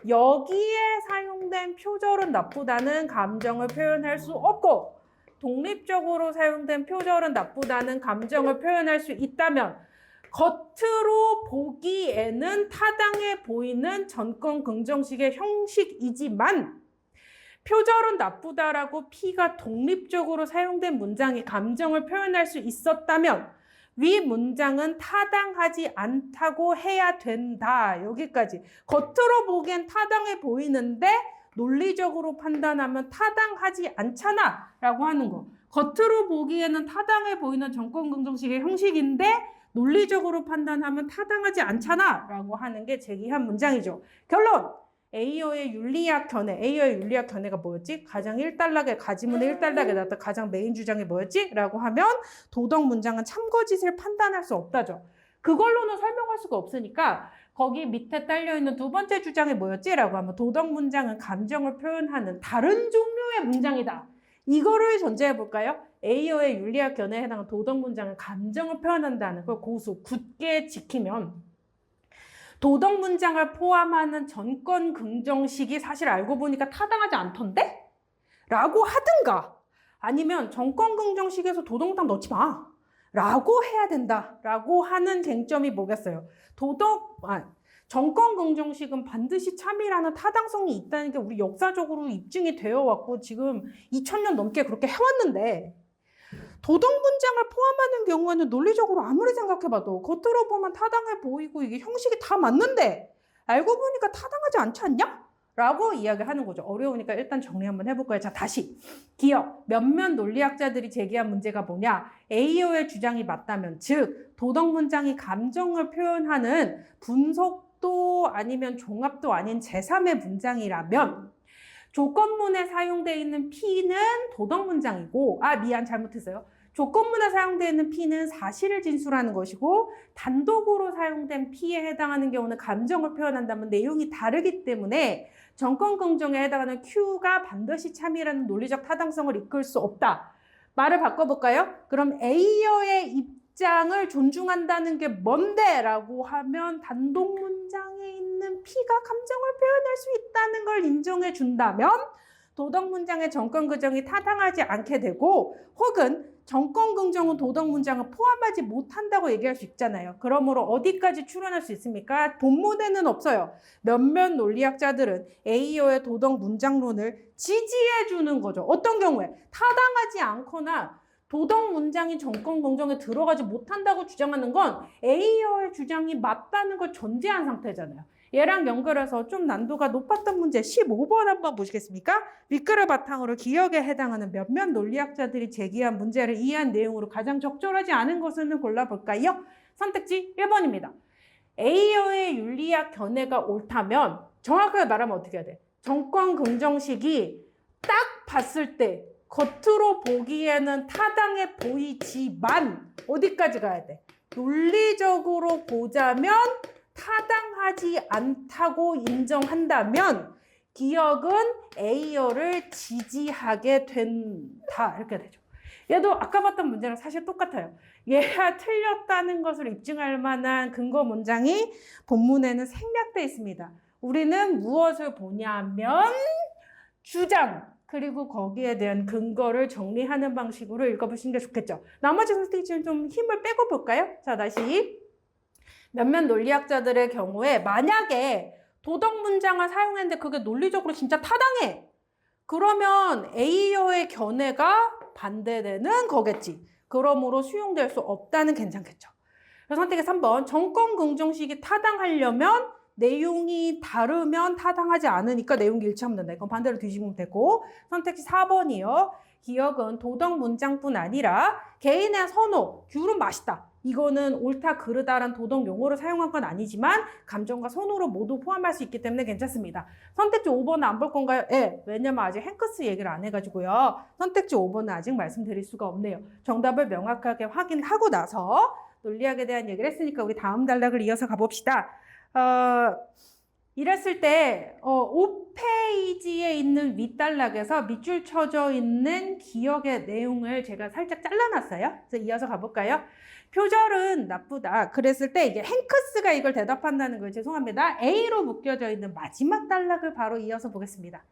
여기에 사용된 표절은 나쁘다는 감정을 표현할 수 없고 독립적으로 사용된 표절은 나쁘다는 감정을 표현할 수 있다면 겉으로 보기에는 타당해 보이는 전권 긍정식의 형식이지만 표절은 나쁘다라고 P가 독립적으로 사용된 문장이 감정을 표현할 수 있었다면 위 문장은 타당하지 않다고 해야 된다. 여기까지. 겉으로 보기엔 타당해 보이는데 논리적으로 판단하면 타당하지 않잖아 라고 하는 거. 겉으로 보기에는 타당해 보이는 정권 긍정식의 형식인데 논리적으로 판단하면 타당하지 않잖아 라고 하는 게 제기한 문장이죠. 결론! A어의 윤리학 견해, A어의 윤리학 견해가 뭐였지? 가장 1단락에 가지문의 1단락에 나왔던 가장 메인 주장이 뭐였지? 라고 하면 도덕 문장은 참거짓을 판단할 수 없다죠. 그걸로는 설명할 수가 없으니까 거기 밑에 딸려있는 두 번째 주장이 뭐였지? 라고 하면 도덕 문장은 감정을 표현하는 다른 종류의 문장이다. 이거를 전제해 볼까요? A어의 윤리학 견해에 해당하는 도덕 문장은 감정을 표현한다는 걸 고수 굳게 지키면 도덕 문장을 포함하는 전권 긍정식이 사실 알고 보니까 타당하지 않던데? 라고 하든가 아니면 전권 긍정식에서 도덕 문장 넣지 마 라고 해야 된다 라고 하는 쟁점이 뭐겠어요? 전권 긍정식은 반드시 참이라는 타당성이 있다는 게 우리 역사적으로 입증이 되어 왔고 지금 2000년 넘게 그렇게 해왔는데 도덕 문장을 포함하는 경우에는 논리적으로 아무리 생각해봐도 겉으로 보면 타당해 보이고 이게 형식이 다 맞는데 알고 보니까 타당하지 않지 않냐? 라고 이야기하는 거죠. 어려우니까 일단 정리 한번 해볼까요? 자, 다시. 기억, 몇몇 논리학자들이 제기한 문제가 뭐냐? A어의 주장이 맞다면, 즉 도덕 문장이 감정을 표현하는 분석도 아니면 종합도 아닌 제3의 문장이라면 조건문에 사용되어 있는 P는 도덕 문장이고 잘못했어요. 조건문에 사용되어 있는 P는 사실을 진술하는 것이고 단독으로 사용된 P에 해당하는 경우는 감정을 표현한다면 내용이 다르기 때문에 전권 긍정에 해당하는 Q가 반드시 참이라는 논리적 타당성을 이끌 수 없다. 말을 바꿔볼까요? 그럼 A어의 입장을 존중한다는 게 뭔데? 라고 하면 단독 문장에 있는 P가 감정을 표현할 수 있다는 걸 인정해 준다면 도덕 문장의 전권 긍정이 타당하지 않게 되고 혹은 전권 긍정은 도덕 문장을 포함하지 못한다고 얘기할 수 있잖아요. 그러므로 어디까지 추론할 수 있습니까? 본문에는 없어요. 몇몇 논리학자들은 A어의 도덕 문장론을 지지해 주는 거죠. 어떤 경우에? 타당하지 않거나 도덕 문장이 전권 긍정에 들어가지 못한다고 주장하는 건 A어의 주장이 맞다는 걸 전제한 상태잖아요. 얘랑 연결해서 좀 난도가 높았던 문제 15번 한번 보시겠습니까? 윗글을 바탕으로 기억에 해당하는 몇몇 논리학자들이 제기한 문제를 이해한 내용으로 가장 적절하지 않은 것을 골라볼까요? 선택지 1번입니다. A어의 윤리학 견해가 옳다면 정확하게 말하면 어떻게 해야 돼? 전권 긍정식이 딱 봤을 때 겉으로 보기에는 타당해 보이지만 어디까지 가야 돼? 논리적으로 보자면 타당하지 않다고 인정한다면 기억은 A어를 지지하게 된다. 이렇게 되죠. 얘도 아까 봤던 문제랑 사실 똑같아요. 얘가 틀렸다는 것을 입증할 만한 근거 문장이 본문에는 생략되어 있습니다. 우리는 무엇을 보냐면 주장 그리고 거기에 대한 근거를 정리하는 방식으로 읽어보시는 게 좋겠죠. 나머지 선택지는 좀 힘을 빼고 볼까요? 자, 다시. 몇몇 논리학자들의 경우에 만약에 도덕 문장을 사용했는데 그게 논리적으로 진짜 타당해. 그러면 A어의 견해가 반대되는 거겠지. 그러므로 수용될 수 없다는 괜찮겠죠. 그래서 선택의 3번. 전권 긍정식이 타당하려면 내용이 다르면 타당하지 않으니까 내용이 일치하면 된다. 이건 반대로 뒤집으면 되고. 선택지 4번이요. 기억은 도덕 문장뿐 아니라 개인의 선호, 귤은 맛있다. 이거는 옳다 그르다란 도덕 용어를 사용한 건 아니지만 감정과 선호를 모두 포함할 수 있기 때문에 괜찮습니다. 선택지 5번은 안 볼 건가요? 네, 왜냐면 아직 행크스 얘기를 안 해가지고요. 선택지 5번은 아직 말씀드릴 수가 없네요. 정답을 명확하게 확인하고 나서 논리학에 대한 얘기를 했으니까 우리 다음 단락을 이어서 가봅시다. 이랬을 때 5페이지에 있는 윗단락에서 밑줄 쳐져 있는 기억의 내용을 제가 살짝 잘라놨어요. 그래서 이어서 가볼까요? 표절은 나쁘다. 그랬을 때 이게 행크스가 이걸 대답한다는 거예요. 죄송합니다. A로 묶여져 있는 마지막 단락을 바로 이어서 보겠습니다.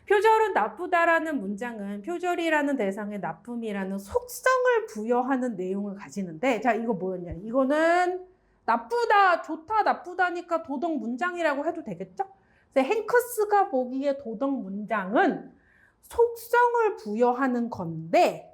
표절은 나쁘다라는 문장은 표절이라는 대상에 나쁨이라는 속성을 부여하는 내용을 가지는데 자, 이거 뭐였냐? 이거는 나쁘다, 좋다, 나쁘다니까 도덕 문장이라고 해도 되겠죠? 그래서 행크스가 보기에 도덕 문장은 속성을 부여하는 건데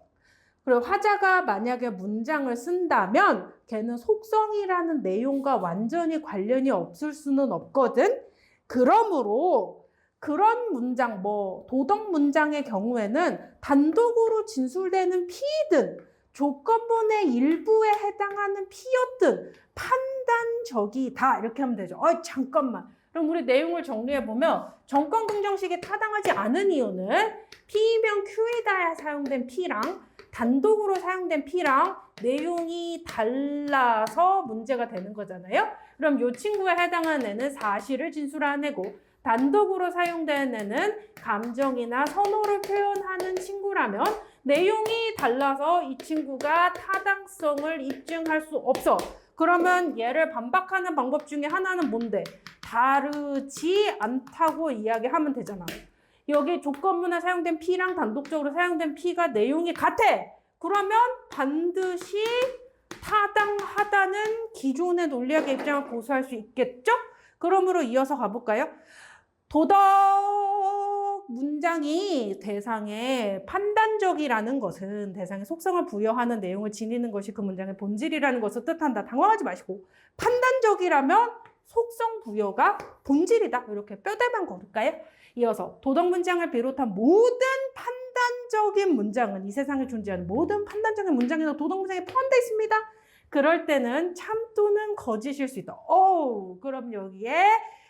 그리고 화자가 만약에 문장을 쓴다면 걔는 속성이라는 내용과 완전히 관련이 없을 수는 없거든. 그러므로 그런 문장, 도덕 문장의 경우에는 단독으로 진술되는 P든 조건문의 일부에 해당하는 P였든 판단적이다. 이렇게 하면 되죠. 잠깐만. 그럼 우리 내용을 정리해보면 정권 긍정식이 타당하지 않은 이유는 P면 Q에다 사용된 P랑 단독으로 사용된 P랑 내용이 달라서 문제가 되는 거잖아요. 그럼 이 친구에 해당하는 애는 사실을 진술하는 애고 단독으로 사용된 애는 감정이나 선호를 표현하는 친구라면 내용이 달라서 이 친구가 타당성을 입증할 수 없어. 그러면 얘를 반박하는 방법 중에 하나는 뭔데? 다르지 않다고 이야기하면 되잖아. 여기 조건문에 사용된 P랑 단독적으로 사용된 P가 내용이 같아. 그러면 반드시 타당하다는 기존의 논리학의 입장을 고수할 수 있겠죠? 그러므로 이어서 가볼까요? 도덕 문장이 대상에 판단적이라는 것은 대상에 속성을 부여하는 내용을 지니는 것이 그 문장의 본질이라는 것을 뜻한다. 당황하지 마시고 판단적이라면 속성 부여가 본질이다. 이렇게 뼈대만 걸을까요? 이어서 도덕 문장을 비롯한 모든 판단적인 문장은 이 세상에 존재하는 모든 판단적인 문장에는 도덕 문장에 포함되어 있습니다. 그럴 때는 참 또는 거짓일 수 있다. 그럼 여기에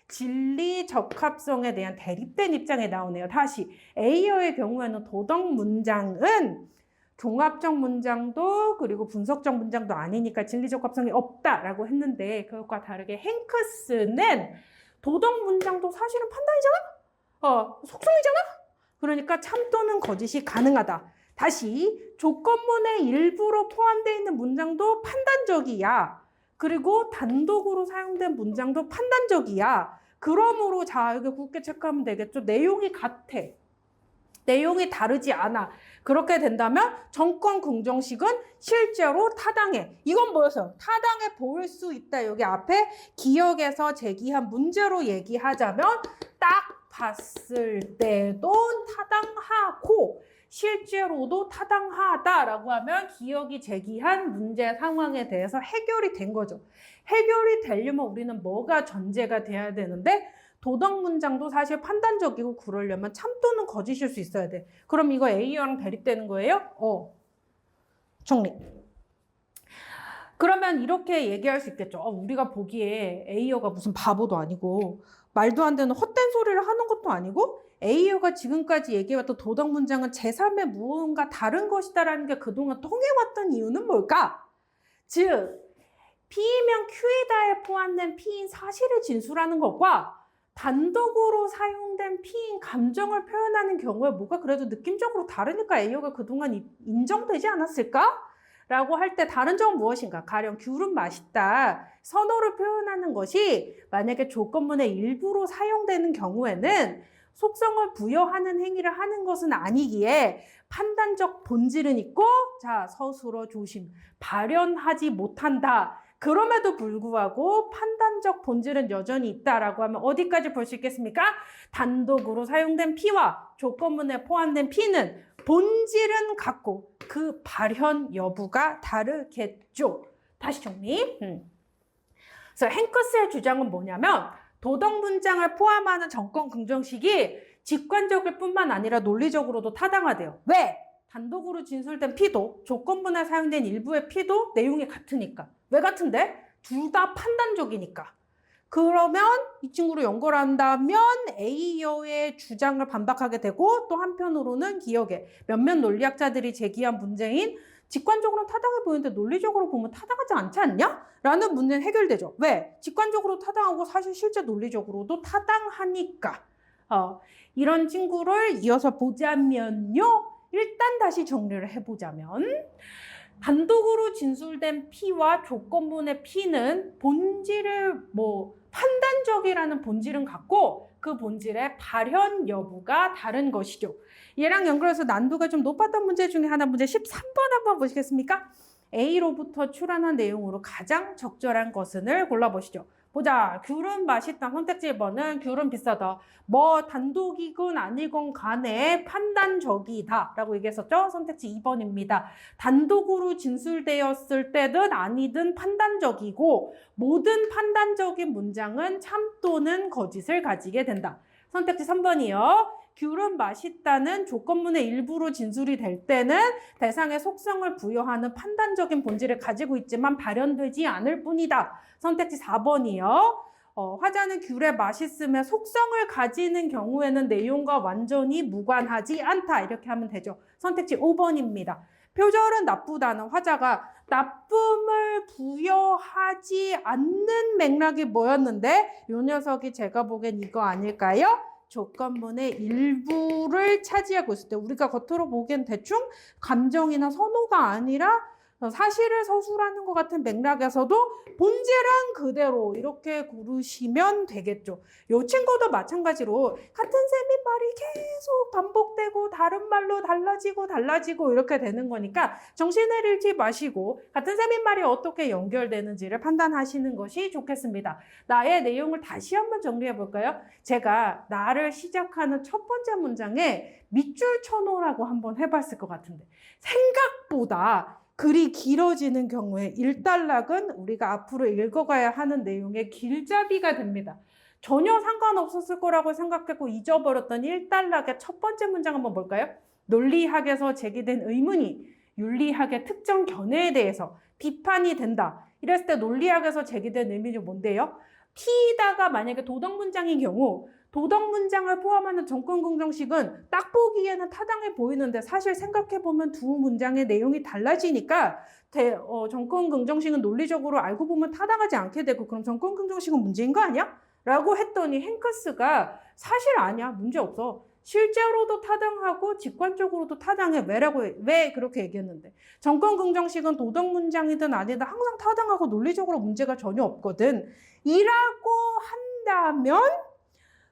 진리 적합성에 대한 대립된 입장에 나오네요. 다시 A어의 경우에는 도덕 문장은 종합적 문장도 그리고 분석적 문장도 아니니까 진리 적합성이 없다라고 했는데 그것과 다르게 행크스는 도덕 문장도 사실은 판단이잖아? 속성이잖아? 그러니까 참 또는 거짓이 가능하다. 다시 조건문의 일부로 포함되어 있는 문장도 판단적이야. 그리고 단독으로 사용된 문장도 판단적이야. 그러므로 자 여기 굳게 체크하면 되겠죠. 내용이 같아. 내용이 다르지 않아. 그렇게 된다면 정권 긍정식은 실제로 타당해. 이건 뭐였어요? 타당해 보일 수 있다. 여기 앞에 기억에서 제기한 문제로 얘기하자면 딱 봤을 때도 타당하고 실제로도 타당하다라고 하면 기억이 제기한 문제 상황에 대해서 해결이 된 거죠. 해결이 되려면 우리는 뭐가 전제가 돼야 되는데 도덕 문장도 사실 판단적이고 그러려면 참 또는 거짓일 수 있어야 돼. 그럼 이거 A어랑 대립되는 거예요? 정리. 그러면 이렇게 얘기할 수 있겠죠. 우리가 보기에 A어가 무슨 바보도 아니고 말도 안 되는 헛된 소리를 하는 것도 아니고 A어가 지금까지 얘기해왔던 도덕 문장은 제3의 무언가 다른 것이다라는 게 그동안 통해왔던 이유는 뭘까? 즉, P이면 Q에다에 포함된 P인 사실을 진술하는 것과 단독으로 사용된 P인 감정을 표현하는 경우에 뭐가 그래도 느낌적으로 다르니까 A어가 그동안 인정되지 않았을까? 라고 할 때 다른 점은 무엇인가? 가령 귤은 맛있다. 선호를 표현하는 것이 만약에 조건문의 일부로 사용되는 경우에는 속성을 부여하는 행위를 하는 것은 아니기에 판단적 본질은 있고 자 서술어 조심 발현하지 못한다. 그럼에도 불구하고 판단적 본질은 여전히 있다라고 하면 어디까지 볼 수 있겠습니까? 단독으로 사용된 P와 조건문에 포함된 P는 본질은 같고 그 발현 여부가 다르겠죠. 다시 정리. 그래서 행크스의 주장은 뭐냐면 도덕 문장을 포함하는 정권 긍정식이 직관적일 뿐만 아니라 논리적으로도 타당하대요. 왜? 단독으로 진술된 P도 조건문에 사용된 일부의 P도 내용이 같으니까. 왜 같은데? 둘 다 판단적이니까. 그러면 이 친구로 연결한다면 A어의 주장을 반박하게 되고 또 한편으로는 기억에 몇몇 논리학자들이 제기한 문제인 직관적으로는 타당해 보이는데 논리적으로 보면 타당하지 않지 않냐? 라는 문제는 해결되죠. 왜? 직관적으로 타당하고 사실 실제 논리적으로도 타당하니까. 이런 친구를 이어서 보자면요. 일단 다시 정리를 해보자면 단독으로 진술된 P와 조건문의 P는 본질을 판단적이라는 본질은 같고 그 본질의 발현 여부가 다른 것이죠. 얘랑 연결해서 난도가 좀 높았던 문제 중에 하나 문제 13번 한번 보시겠습니까? A로부터 출하한 내용으로 가장 적절한 것은을 골라보시죠. 보자. 귤은 맛있다. 선택지 1번은 귤은 비싸다. 단독이건 아니건 간에 판단적이다 라고 얘기했었죠. 선택지 2번입니다. 단독으로 진술되었을 때든 아니든 판단적이고 모든 판단적인 문장은 참 또는 거짓을 가지게 된다. 선택지 3번이요. 귤은 맛있다는 조건문의 일부로 진술이 될 때는 대상의 속성을 부여하는 판단적인 본질을 가지고 있지만 발현되지 않을 뿐이다. 선택지 4번이요. 화자는 귤의 맛있음에 속성을 가지는 경우에는 내용과 완전히 무관하지 않다. 이렇게 하면 되죠. 선택지 5번입니다. 표절은 나쁘다는 화자가 나쁨을 부여하지 않는 맥락이 뭐였는데 이 녀석이 제가 보기엔 이거 아닐까요? 조건문의 일부를 차지하고 있을 때 우리가 겉으로 보기엔 대충 감정이나 선호가 아니라 사실을 서술하는 것 같은 맥락에서도 본질은 그대로 이렇게 고르시면 되겠죠. 이 친구도 마찬가지로 같은 셈인 말이 계속 반복되고 다른 말로 달라지고 이렇게 되는 거니까 정신을 잃지 마시고 같은 셈인 말이 어떻게 연결되는지를 판단하시는 것이 좋겠습니다. 나의 내용을 다시 한번 정리해 볼까요? 제가 나를 시작하는 첫 번째 문장에 밑줄 쳐놓으라고 한번 해봤을 것 같은데 생각보다 글이 길어지는 경우에 일단락은 우리가 앞으로 읽어가야 하는 내용의 길잡이가 됩니다. 전혀 상관없었을 거라고 생각했고 잊어버렸던 일단락의 첫 번째 문장 한번 볼까요? 논리학에서 제기된 의문이 윤리학의 특정 견해에 대해서 비판이 된다. 이랬을 때 논리학에서 제기된 의문이 뭔데요? P다가 만약에 도덕 문장인 경우 도덕 문장을 포함하는 정권긍정식은 딱 보기에는 타당해 보이는데 사실 생각해보면 두 문장의 내용이 달라지니까 정권긍정식은 논리적으로 알고 보면 타당하지 않게 되고 그럼 정권긍정식은 문제인 거 아니야? 라고 했더니 행크스가 사실 아니야. 문제 없어. 실제로도 타당하고 직관적으로도 타당해. 왜 그렇게 얘기했는데 정권긍정식은 도덕 문장이든 아니든 항상 타당하고 논리적으로 문제가 전혀 없거든. 이라고 한다면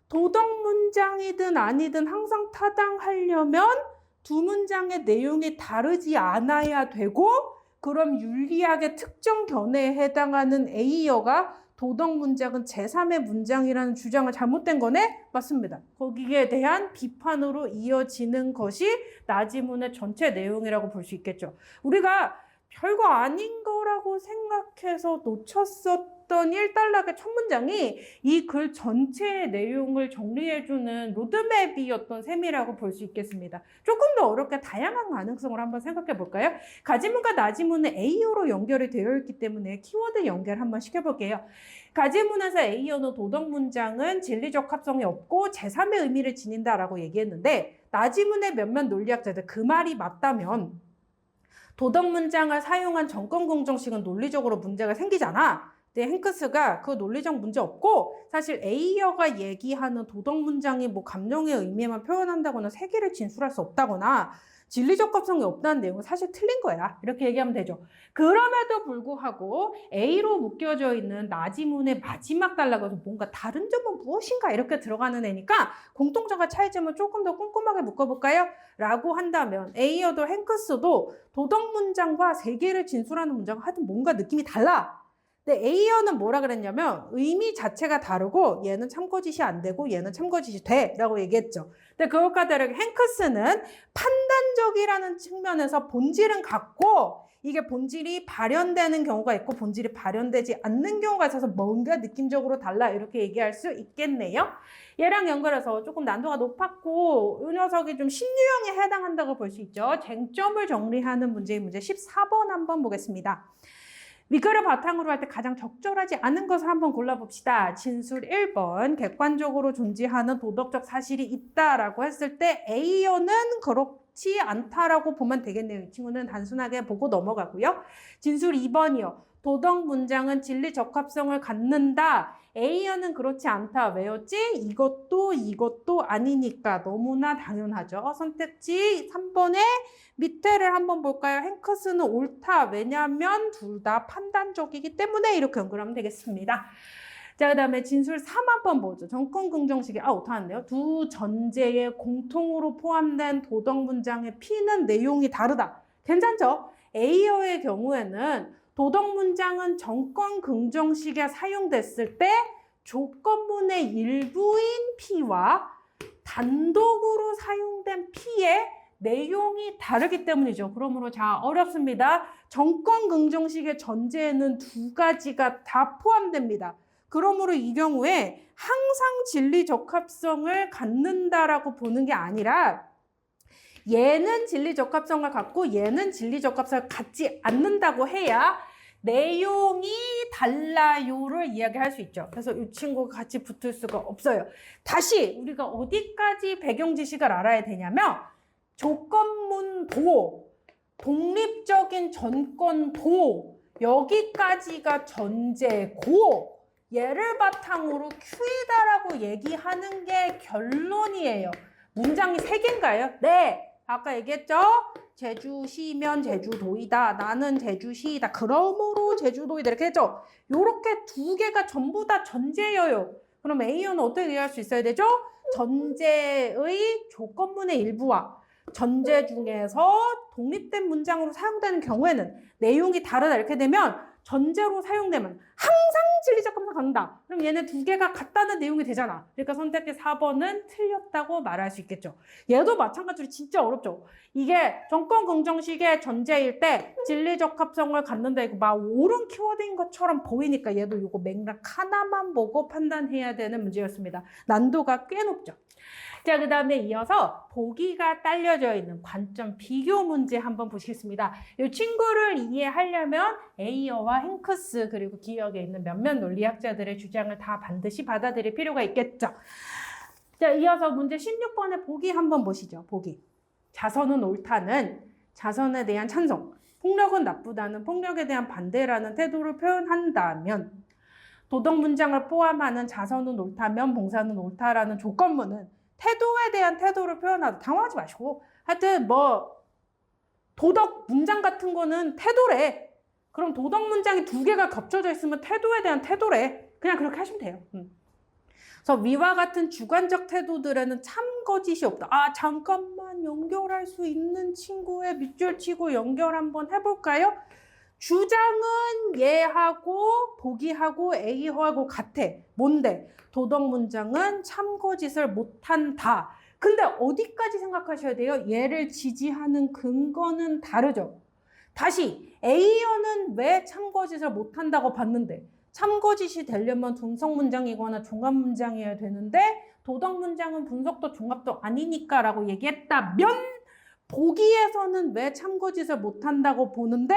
도덕 문장이든 아니든 항상 타당하려면 두 문장의 내용이 다르지 않아야 되고 그럼 윤리학의 특정 견해에 해당하는 A어가 도덕 문장은 제3의 문장이라는 주장은 잘못된 거네? 맞습니다. 거기에 대한 비판으로 이어지는 것이 나지문의 전체 내용이라고 볼 수 있겠죠. 우리가 별거 아닌 거라고 생각해서 놓쳤었던 일단락의 첫 문장이 이 글 전체의 내용을 정리해주는 로드맵이었던 셈이라고 볼 수 있겠습니다. 조금 더 어렵게 다양한 가능성을 한번 생각해 볼까요? 가지문과 나지문은 A어로 연결이 되어 있기 때문에 키워드 연결 한번 시켜볼게요. 가지문에서 A어는 도덕 문장은 진리적 합성이 없고 제3의 의미를 지닌다라고 얘기했는데 나지문의 몇몇 논리학자들 그 말이 맞다면 도덕 문장을 사용한 정권긍정식은 논리적으로 문제가 생기잖아. 근데 행크스가 그 논리적 문제 없고 사실 A어가 얘기하는 도덕 문장이 뭐 감정의 의미에만 표현한다거나 세계를 진술할 수 없다거나 진리적 합성이 없다는 내용은 사실 틀린 거야. 이렇게 얘기하면 되죠. 그럼에도 불구하고 A로 묶여져 있는 나지문의 마지막 단락에서 뭔가 다른 점은 무엇인가 이렇게 들어가는 애니까 공통점과 차이점을 조금 더 꼼꼼하게 묶어볼까요? 라고 한다면 A어도 행크스도 도덕 문장과 세계를 진술하는 문장과 하여튼 뭔가 느낌이 달라. 근데 A어는 뭐라 그랬냐면 의미 자체가 다르고 얘는 참거짓이 안 되고 얘는 참거짓이 돼 라고 얘기했죠. 근데 그것과 다르게 행크스는 판단적이라는 측면에서 본질은 같고 이게 본질이 발현되는 경우가 있고 본질이 발현되지 않는 경우가 있어서 뭔가 느낌적으로 달라 이렇게 얘기할 수 있겠네요. 얘랑 연결해서 조금 난도가 높았고 이 녀석이 좀 신유형에 해당한다고 볼 수 있죠. 쟁점을 정리하는 문제인 문제 14번 한번 보겠습니다. 위글을 바탕으로 할 때 가장 적절하지 않은 것을 한번 골라봅시다. 진술 1번, 객관적으로 존재하는 도덕적 사실이 있다라고 했을 때 A어는 그렇지 않다라고 보면 되겠네요. 이 친구는 단순하게 보고 넘어가고요. 진술 2번이요. 도덕 문장은 진리 적합성을 갖는다. A어는 그렇지 않다. 왜였지? 이것도 아니니까 너무나 당연하죠. 선택지 3번의 밑에를 한번 볼까요? 행크스는 옳다. 왜냐하면 둘 다 판단적이기 때문에 이렇게 연결하면 되겠습니다. 자, 그 다음에 진술 3 한번 보죠. 정권긍정식이 오타는데요. 두 전제에 공통으로 포함된 도덕 문장의 P는 내용이 다르다. 괜찮죠? A어의 경우에는 도덕 문장은 정권긍정식에 사용됐을 때 조건문의 일부인 P와 단독으로 사용된 P의 내용이 다르기 때문이죠. 그러므로 자, 어렵습니다. 정권긍정식의 전제에는 두 가지가 다 포함됩니다. 그러므로 이 경우에 항상 진리 적합성을 갖는다라고 보는 게 아니라 얘는 진리 적합성을 갖고 얘는 진리 적합성을 갖지 않는다고 해야 내용이 달라요를 이야기할 수 있죠. 그래서 이 친구가 같이 붙을 수가 없어요. 다시 우리가 어디까지 배경 지식을 알아야 되냐면 조건문 보호, 독립적인 전권 보호, 여기까지가 전제고 얘를 바탕으로 Q이다라고 얘기하는 게 결론이에요. 문장이 3개인가요? 네. 아까 얘기했죠? 제주시면 제주도이다. 나는 제주시이다. 그러므로 제주도이다. 이렇게 했죠? 요렇게 2개가 전부 다 전제예요. 그럼 A는 어떻게 이해할 수 있어야 되죠? 전제의 조건문의 일부와 전제 중에서 독립된 문장으로 사용되는 경우에는 내용이 다르다. 이렇게 되면 전제로 사용되면 항상 진리적 감사 갖는다. 그럼 얘네 2개가 같다는 내용이 되잖아. 그러니까 선택지 4번은 틀렸다고 말할 수 있겠죠. 얘도 마찬가지로 진짜 어렵죠. 이게 정권 긍정식의 전제일 때 진리적 합성을 갖는다. 이거 막 옳은 키워드인 것처럼 보이니까 얘도 이거 맥락 하나만 보고 판단해야 되는 문제였습니다. 난도가 꽤 높죠. 자, 그 다음에 이어서 보기가 딸려져 있는 관점 비교 문제 한번 보시겠습니다. 이 친구를 이해하려면 에이어와 행크스 그리고 기억에 있는 몇몇 논리학자들의 주장을 다 반드시 받아들일 필요가 있겠죠. 자, 이어서 문제 16번의 보기 한번 보시죠. 보기. 자선은 옳다는 자선에 대한 찬성, 폭력은 나쁘다는 폭력에 대한 반대라는 태도를 표현한다면 도덕 문장을 포함하는 자선은 옳다면 봉사는 옳다라는 조건문은 태도에 대한 태도를 표현하다. 당황하지 마시고 하여튼 뭐 도덕 문장 같은 거는 태도래. 그럼 도덕 문장이 2개가 겹쳐져 있으면 태도에 대한 태도래. 그냥 그렇게 하시면 돼요. 그래서 위와 같은 주관적 태도들에는 참거짓이 없다. 아, 잠깐만 연결할 수 있는 친구의 밑줄 치고 연결 한번 해볼까요? 주장은 얘하고 보기하고 A하고 같아. 뭔데? 도덕 문장은 참거짓을 못한다. 근데 어디까지 생각하셔야 돼요? 얘를 지지하는 근거는 다르죠. 다시 A어는 왜 참거짓을 못한다고 봤는데 참거짓이 되려면 분석 문장이거나 종합 문장이어야 되는데 도덕 문장은 분석도 종합도 아니니까 라고 얘기했다면 보기에서는 왜 참거짓을 못한다고 보는데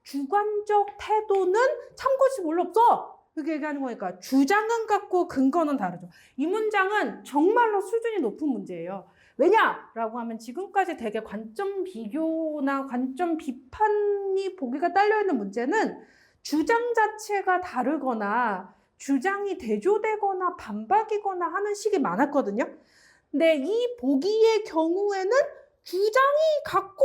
주관적 태도는 참고지 별로 없어. 그렇게 얘기하는 거니까 주장은 같고 근거는 다르죠. 이 문장은 정말로 수준이 높은 문제예요. 왜냐라고 하면 지금까지 되게 관점 비교나 관점 비판이 보기가 딸려있는 문제는 주장 자체가 다르거나 주장이 대조되거나 반박이거나 하는 식이 많았거든요. 근데 이 보기의 경우에는 주장이 같고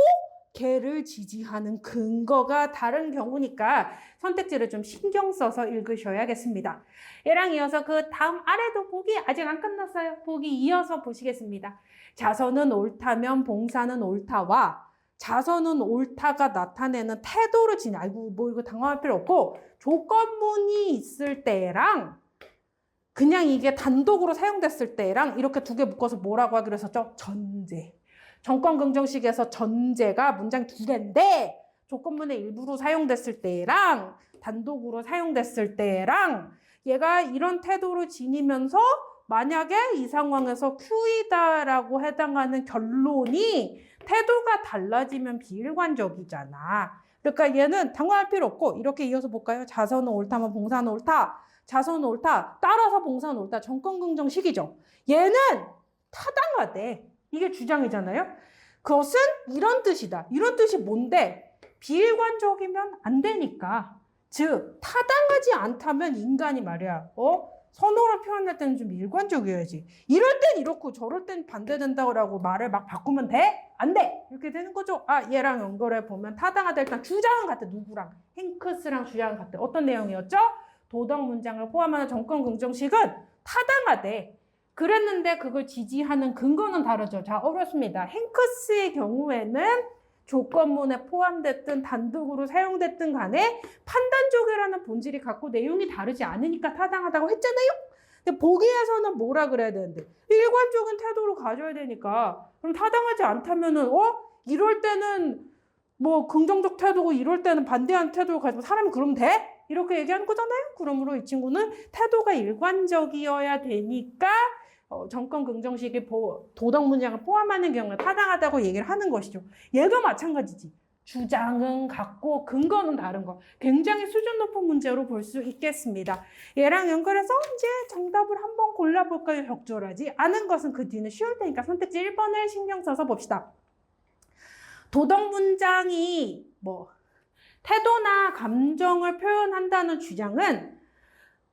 걔를 지지하는 근거가 다른 경우니까 선택지를 좀 신경 써서 읽으셔야겠습니다. 얘랑 이어서 그 다음 아래도 보기 아직 안 끝났어요. 보기 이어서 보시겠습니다. 자선은 옳다면 봉사는 옳다와 자선은 옳다가 나타내는 태도를 지니 아이고 뭐 이거 당황할 필요 없고 조건문이 있을 때랑 그냥 이게 단독으로 사용됐을 때랑 이렇게 2개 묶어서 뭐라고 하기로 했었죠? 전제. 정권 긍정식에서 전제가 문장 2개인데 조건문의 일부로 사용됐을 때랑 단독으로 사용됐을 때랑 얘가 이런 태도를 지니면서 만약에 이 상황에서 Q이다라고 해당하는 결론이 태도가 달라지면 비일관적이잖아. 그러니까 얘는 당황할 필요 없고 이렇게 이어서 볼까요? 자선은 옳다면 봉사는 옳다. 자선은 옳다. 따라서 봉사는 옳다. 정권 긍정식이죠. 얘는 타당하대. 이게 주장이잖아요. 그것은 이런 뜻이다. 이런 뜻이 뭔데? 비일관적이면 안 되니까. 즉 타당하지 않다면 인간이 말이야. 선호를 표현할 때는 좀 일관적이어야지. 이럴 땐 이렇고 저럴 땐 반대된다고 말을 막 바꾸면 돼? 안 돼! 이렇게 되는 거죠. 아, 얘랑 연결해 보면 타당하다. 일단 주장은 같아. 누구랑? 행크스랑 주장은 같아. 어떤 내용이었죠? 도덕 문장을 포함하는 정권 긍정식은 타당하대. 그랬는데 그걸 지지하는 근거는 다르죠. 자, 어렵습니다. 행크스의 경우에는 조건문에 포함됐든 단독으로 사용됐든 간에 판단적이라는 본질이 갖고 내용이 다르지 않으니까 타당하다고 했잖아요. 근데 보기에서는 뭐라 그래야 되는데 일관적인 태도를 가져야 되니까 그럼 타당하지 않다면은 이럴 때는 뭐 긍정적 태도고 이럴 때는 반대하는 태도를 가지고 사람이 그러면 돼? 이렇게 얘기하는 거잖아요. 그러므로 이 친구는 태도가 일관적이어야 되니까 정권 긍정식이 도덕 문장을 포함하는 경우에 타당하다고 얘기를 하는 것이죠. 얘도 마찬가지지. 주장은 같고 근거는 다른 거. 굉장히 수준 높은 문제로 볼 수 있겠습니다. 얘랑 연결해서 이제 정답을 한번 골라볼까요? 적절하지 않은 것은 그 뒤는 쉬울 테니까 선택지 1번을 신경 써서 봅시다. 도덕 문장이 태도나 감정을 표현한다는 주장은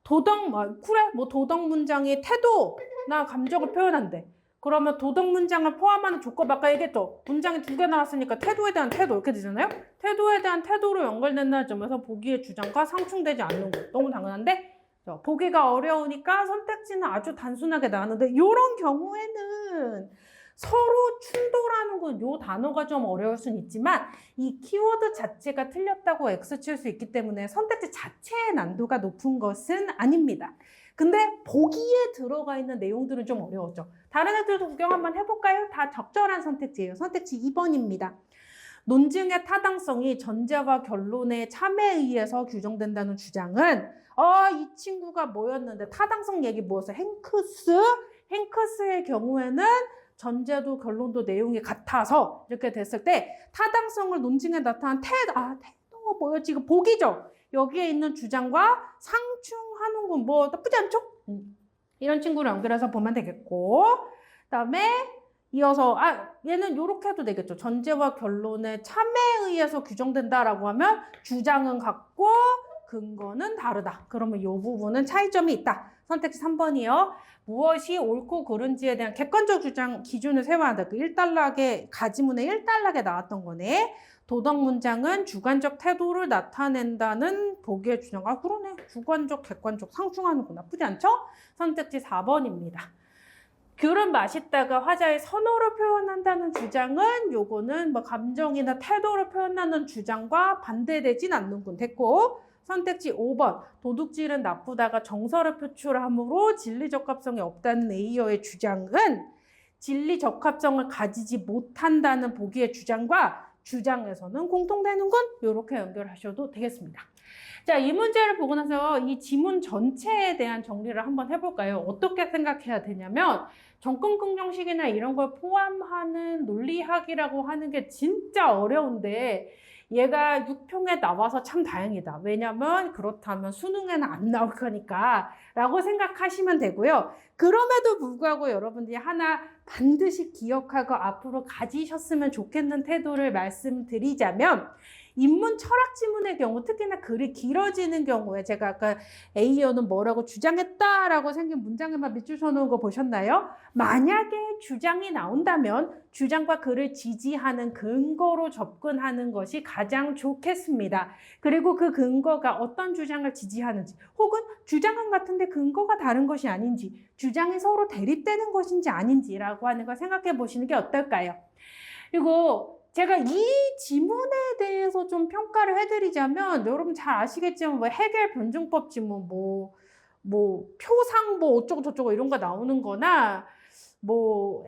도덕 문장이 태도나 감정을 표현한대. 그러면 도덕 문장을 포함하는 조건 아까 얘기했죠. 문장이 2개 나왔으니까 태도에 대한 태도 이렇게 되잖아요. 태도에 대한 태도로 연결된다는 점에서 보기의 주장과 상충되지 않는 거 너무 당연한데 보기가 어려우니까 선택지는 아주 단순하게 나왔는데 이런 경우에는 서로 충돌하는 건 요 단어가 좀 어려울 수는 있지만 이 키워드 자체가 틀렸다고 X 칠 수 있기 때문에 선택지 자체의 난도가 높은 것은 아닙니다. 근데 보기에 들어가 있는 내용들은 좀 어려웠죠. 다른 애들도 구경 한번 해볼까요? 다 적절한 선택지예요. 선택지 2번입니다. 논증의 타당성이 전제와 결론의 참에 의해서 규정된다는 주장은 이 친구가 뭐였는데 타당성 얘기 뭐였어요? 행크스의 경우에는 전제도 결론도 내용이 같아서 이렇게 됐을 때 타당성을 논증에 나타난 태도가 뭐였지? 이거 보기죠? 여기에 있는 주장과 상충하는 건 나쁘지 않죠? 이런 친구를 연결해서 보면 되겠고 그다음에 이어서 얘는 이렇게 해도 되겠죠. 전제와 결론의 참에 의해서 규정된다라고 하면 주장은 같고 근거는 다르다. 그러면 이 부분은 차이점이 있다. 선택지 3번이요. 무엇이 옳고 그른지에 대한 객관적 주장 기준을 세워야 한다. 그 1단락에 가지문에 1단락에 나왔던 거네. 도덕 문장은 주관적 태도를 나타낸다는 보기의 주장. 그러네. 주관적, 객관적 상충하는 거 나쁘지 않죠? 선택지 4번입니다. 귤은 맛있다가 화자의 선호를 표현한다는 주장은 요거는 감정이나 태도를 표현하는 주장과 반대되진 않는군. 됐고 선택지 5번 도둑질은 나쁘다가 정서를 표출하므로 진리적합성이 없다는 A여의 주장은 진리적합성을 가지지 못한다는 보기의 주장과 주장에서는 공통되는 건 이렇게 연결하셔도 되겠습니다. 자, 이 문제를 보고 나서 이 지문 전체에 대한 정리를 한번 해볼까요? 어떻게 생각해야 되냐면 정권긍정식이나 이런 걸 포함하는 논리학이라고 하는 게 진짜 어려운데 얘가 6평에 나와서 참 다행이다. 왜냐면 그렇다면 수능에는 안 나올 거니까 라고 생각하시면 되고요. 그럼에도 불구하고 여러분들이 하나 반드시 기억하고 앞으로 가지셨으면 좋겠는 태도를 말씀드리자면 인문 철학 지문의 경우 특히나 글이 길어지는 경우에 제가 아까 A여는 뭐라고 주장했다라고 생긴 문장에만 밑줄 쳐놓은 거 보셨나요? 만약에 주장이 나온다면 주장과 글을 지지하는 근거로 접근하는 것이 가장 좋겠습니다. 그리고 그 근거가 어떤 주장을 지지하는지 혹은 주장은 같은데 근거가 다른 것이 아닌지 주장이 서로 대립되는 것인지 아닌지라고 하는 걸 생각해 보시는 게 어떨까요? 그리고 제가 이 지문에 대해서 좀 평가를 해드리자면 여러분 잘 아시겠지만 해겔 변증법 지문 표상 어쩌고 저쩌고 이런 거 나오는 거나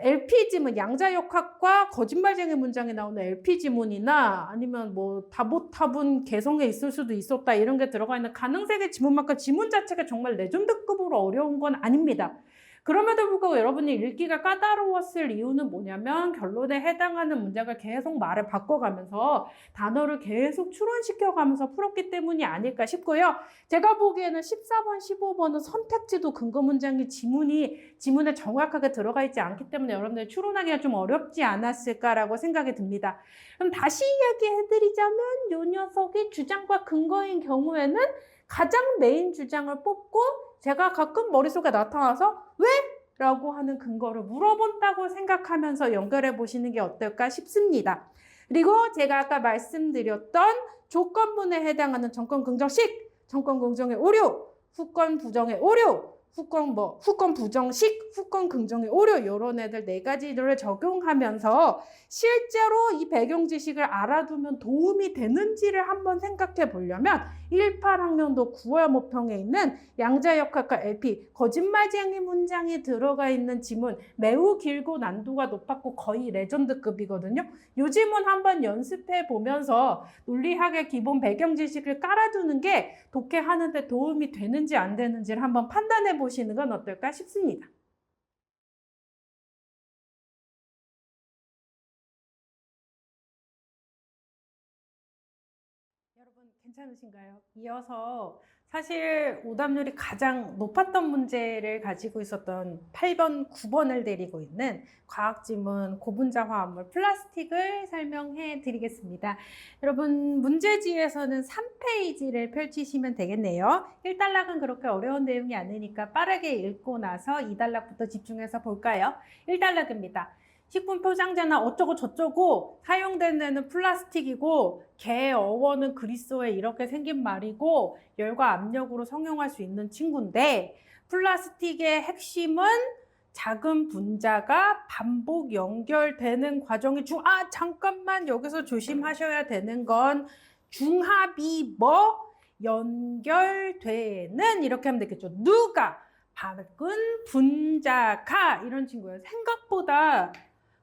LP 지문 양자역학과 거짓말쟁이 문장에 나오는 LP 지문이나 아니면 다보타분 개성에 있을 수도 있었다 이런 게 들어가 있는 가능세계 지문만큼 지문 자체가 정말 레전드급으로 어려운 건 아닙니다. 그럼에도 불구하고 여러분이 읽기가 까다로웠을 이유는 뭐냐면 결론에 해당하는 문장을 계속 말을 바꿔가면서 단어를 계속 추론시켜가면서 풀었기 때문이 아닐까 싶고요. 제가 보기에는 14번, 15번은 선택지도 근거 문장이 지문에 정확하게 들어가 있지 않기 때문에 여러분들 추론하기가 좀 어렵지 않았을까라고 생각이 듭니다. 그럼 다시 이야기해드리자면 이 녀석이 주장과 근거인 경우에는 가장 메인 주장을 뽑고 제가 가끔 머릿속에 나타나서 왜? 라고 하는 근거를 물어본다고 생각하면서 연결해 보시는 게 어떨까 싶습니다. 그리고 제가 아까 말씀드렸던 조건문에 해당하는 정권긍정식, 정권긍정의 오류, 후권부정의 오류, 후권부정식, 후권긍정의 오류 이런 애들 4가지를 적용하면서 실제로 이 배경 지식을 알아두면 도움이 되는지를 한번 생각해 보려면 18학년도 9월 모평에 있는 양자역학과 LP 거짓말쟁이 문장이 들어가 있는 지문 매우 길고 난도가 높았고 거의 레전드급이거든요. 이 지문 한번 연습해 보면서 논리학의 기본 배경 지식을 깔아두는 게 독해하는 데 도움이 되는지 안 되는지를 한번 판단해 보시는 건 어떨까 싶습니다. 괜찮으신가요? 이어서 사실 오답률이 가장 높았던 문제를 가지고 있었던 8번, 9번을 데리고 있는 과학지문 고분자 화합물 플라스틱을 설명해 드리겠습니다. 여러분 문제지에서는 3페이지를 펼치시면 되겠네요. 1단락은 그렇게 어려운 내용이 아니니까 빠르게 읽고 나서 2단락부터 집중해서 볼까요? 1단락입니다. 식품 포장재나 어쩌고 저쩌고 사용되는 플라스틱이고 개 어원은 그리스어에 이렇게 생긴 말이고 열과 압력으로 성형할 수 있는 친구인데 플라스틱의 핵심은 작은 분자가 반복 연결되는 과정이 잠깐만 여기서 조심하셔야 되는 건 중합이 연결되는 이렇게 하면 되겠죠. 누가 작은 분자가 이런 친구예요. 생각보다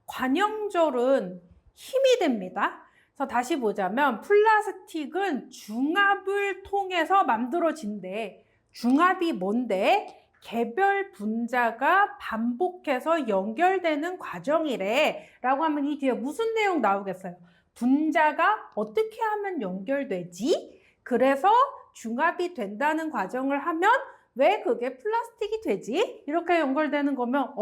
관형절은 힘이 됩니다. 그래서 다시 보자면 플라스틱은 중합을 통해서 만들어진대. 중합이 뭔데? 개별 분자가 반복해서 연결되는 과정이래 라고 하면 이 뒤에 무슨 내용 나오겠어요? 분자가 어떻게 하면 연결되지? 그래서 중합이 된다는 과정을 하면 왜 그게 플라스틱이 되지? 이렇게 연결되는 거면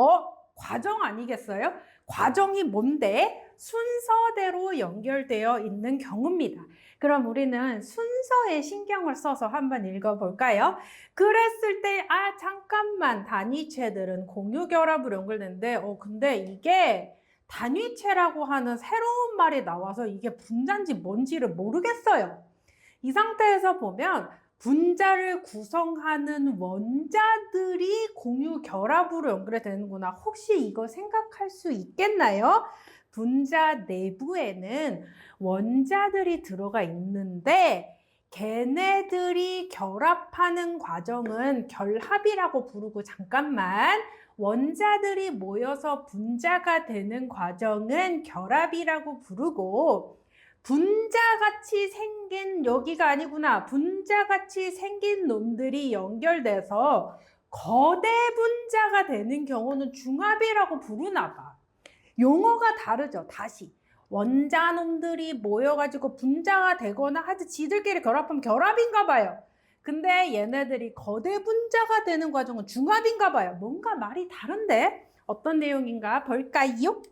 과정 아니겠어요? 과정이 뭔데? 순서대로 연결되어 있는 경우입니다. 그럼 우리는 순서에 신경을 써서 한번 읽어볼까요? 그랬을 때 잠깐만 단위체들은 공유결합으로 연결되는데 근데 이게 단위체라고 하는 새로운 말이 나와서 이게 분자인지 뭔지를 모르겠어요. 이 상태에서 보면 분자를 구성하는 원자들이 공유 결합으로 연결이 되는구나. 혹시 이거 생각할 수 있겠나요? 분자 내부에는 원자들이 들어가 있는데 걔네들이 결합하는 과정은 결합이라고 부르고 잠깐만 원자들이 모여서 분자가 되는 과정은 결합이라고 부르고 분자같이 생긴 여기가 아니구나. 분자같이 생긴 놈들이 연결돼서 거대 분자가 되는 경우는 중합이라고 부르나 봐. 용어가 다르죠. 다시. 원자놈들이 모여가지고 분자가 되거나 하여튼 지들끼리 결합하면 결합인가 봐요. 근데 얘네들이 거대 분자가 되는 과정은 중합인가 봐요. 뭔가 말이 다른데? 어떤 내용인가 볼까요?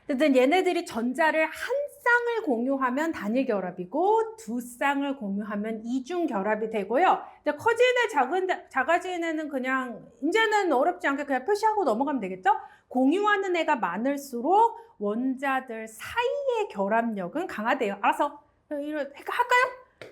어쨌든 얘네들이 전자를 한 쌍을 공유하면 단일 결합이고 두 쌍을 공유하면 이중 결합이 되고요. 이제 커지는 작아지는 애는 그냥 이제는 어렵지 않게 그냥 표시하고 넘어가면 되겠죠? 공유하는 애가 많을수록 원자들 사이의 결합력은 강하대요. 알아서 할까요?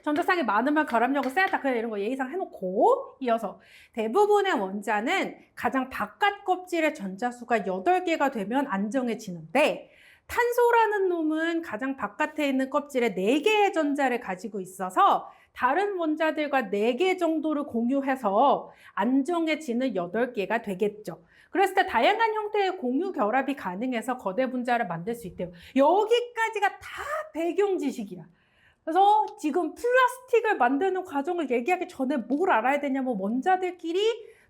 전자쌍이 많으면 결합력은 세다. 그냥 이런 거 예의상 해놓고 이어서 대부분의 원자는 가장 바깥 껍질의 전자수가 8개가 되면 안정해지는데 탄소라는 놈은 가장 바깥에 있는 껍질에 4개의 전자를 가지고 있어서 다른 원자들과 4개 정도를 공유해서 안정해지는 8개가 되겠죠. 그랬을 때 다양한 형태의 공유 결합이 가능해서 거대 분자를 만들 수 있대요. 여기까지가 다 배경 지식이야. 그래서 지금 플라스틱을 만드는 과정을 얘기하기 전에 뭘 알아야 되냐면 원자들끼리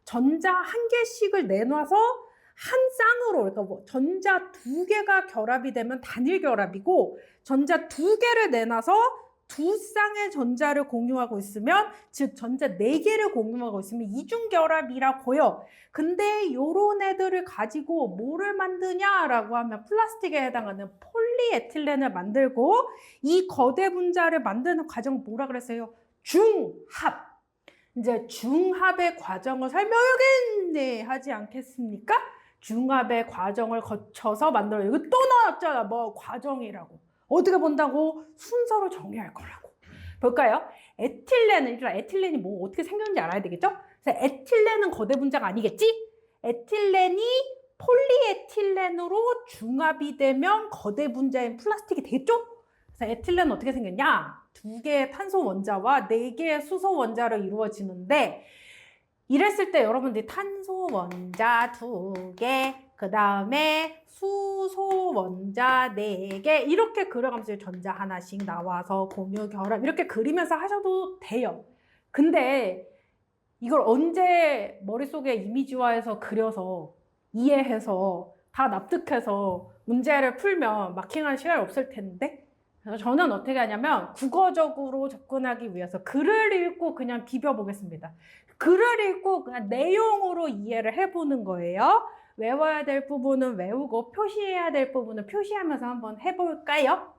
전자 1개씩을 내놔서 한 쌍으로 그러니까 전자 2개가 결합이 되면 단일 결합이고 전자 2개를 내놔서 두 쌍의 전자를 공유하고 있으면 즉 전자 4개를 공유하고 있으면 이중결합이라고요. 근데 요런 애들을 가지고 뭐를 만드냐라고 하면 플라스틱에 해당하는 폴리에틸렌을 만들고 이 거대 분자를 만드는 과정을 뭐라 그랬어요? 중합. 이제 중합의 과정을 설명하겠네 하지 않겠습니까? 중합의 과정을 거쳐서 만들어요. 이거 또 나왔잖아. 뭐 과정이라고. 어떻게 본다고? 순서로 정리할 거라고. 볼까요? 에틸렌이 뭐 어떻게 생겼는지 알아야 되겠죠? 그래서 에틸렌은 거대 분자가 아니겠지? 에틸렌이 폴리에틸렌으로 중합이 되면 거대 분자인 플라스틱이 되겠죠? 그래서 에틸렌은 어떻게 생겼냐? 2개의 탄소 원자와 4개의 수소 원자로 이루어지는데 이랬을 때 여러분들이 탄소 원자 2개, 그 다음에 수소 원자 4개 이렇게 그려가면서 전자 하나씩 나와서 공유 결합 이렇게 그리면서 하셔도 돼요. 근데 이걸 언제 머릿속에 이미지화해서 그려서 이해해서 다 납득해서 문제를 풀면 마킹할 시간이 없을 텐데 그래서 저는 어떻게 하냐면 국어적으로 접근하기 위해서 글을 읽고 그냥 비벼보겠습니다. 글을 읽고 그냥 내용으로 이해를 해보는 거예요. 외워야 될 부분은 외우고 표시해야 될 부분은 표시하면서 한번 해볼까요?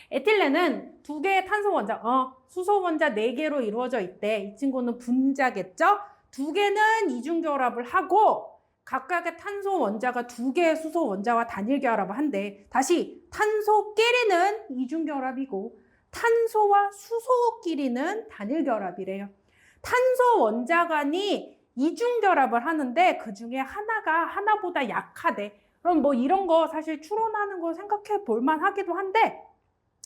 에틸렌은 두 개의 탄소 원자, 수소 원자 4개로 이루어져 있대. 이 친구는 분자겠죠? 두 개는 이중 결합을 하고 각각의 탄소 원자가 2개의 수소 원자와 단일 결합을 한대. 다시 탄소끼리는 이중 결합이고 탄소와 수소끼리는 단일 결합이래요. 탄소 원자 간이 이중 결합을 하는데 그 중에 하나가 하나보다 약하대. 그럼 뭐 이런 거 사실 추론하는 거 생각해 볼 만하기도 한데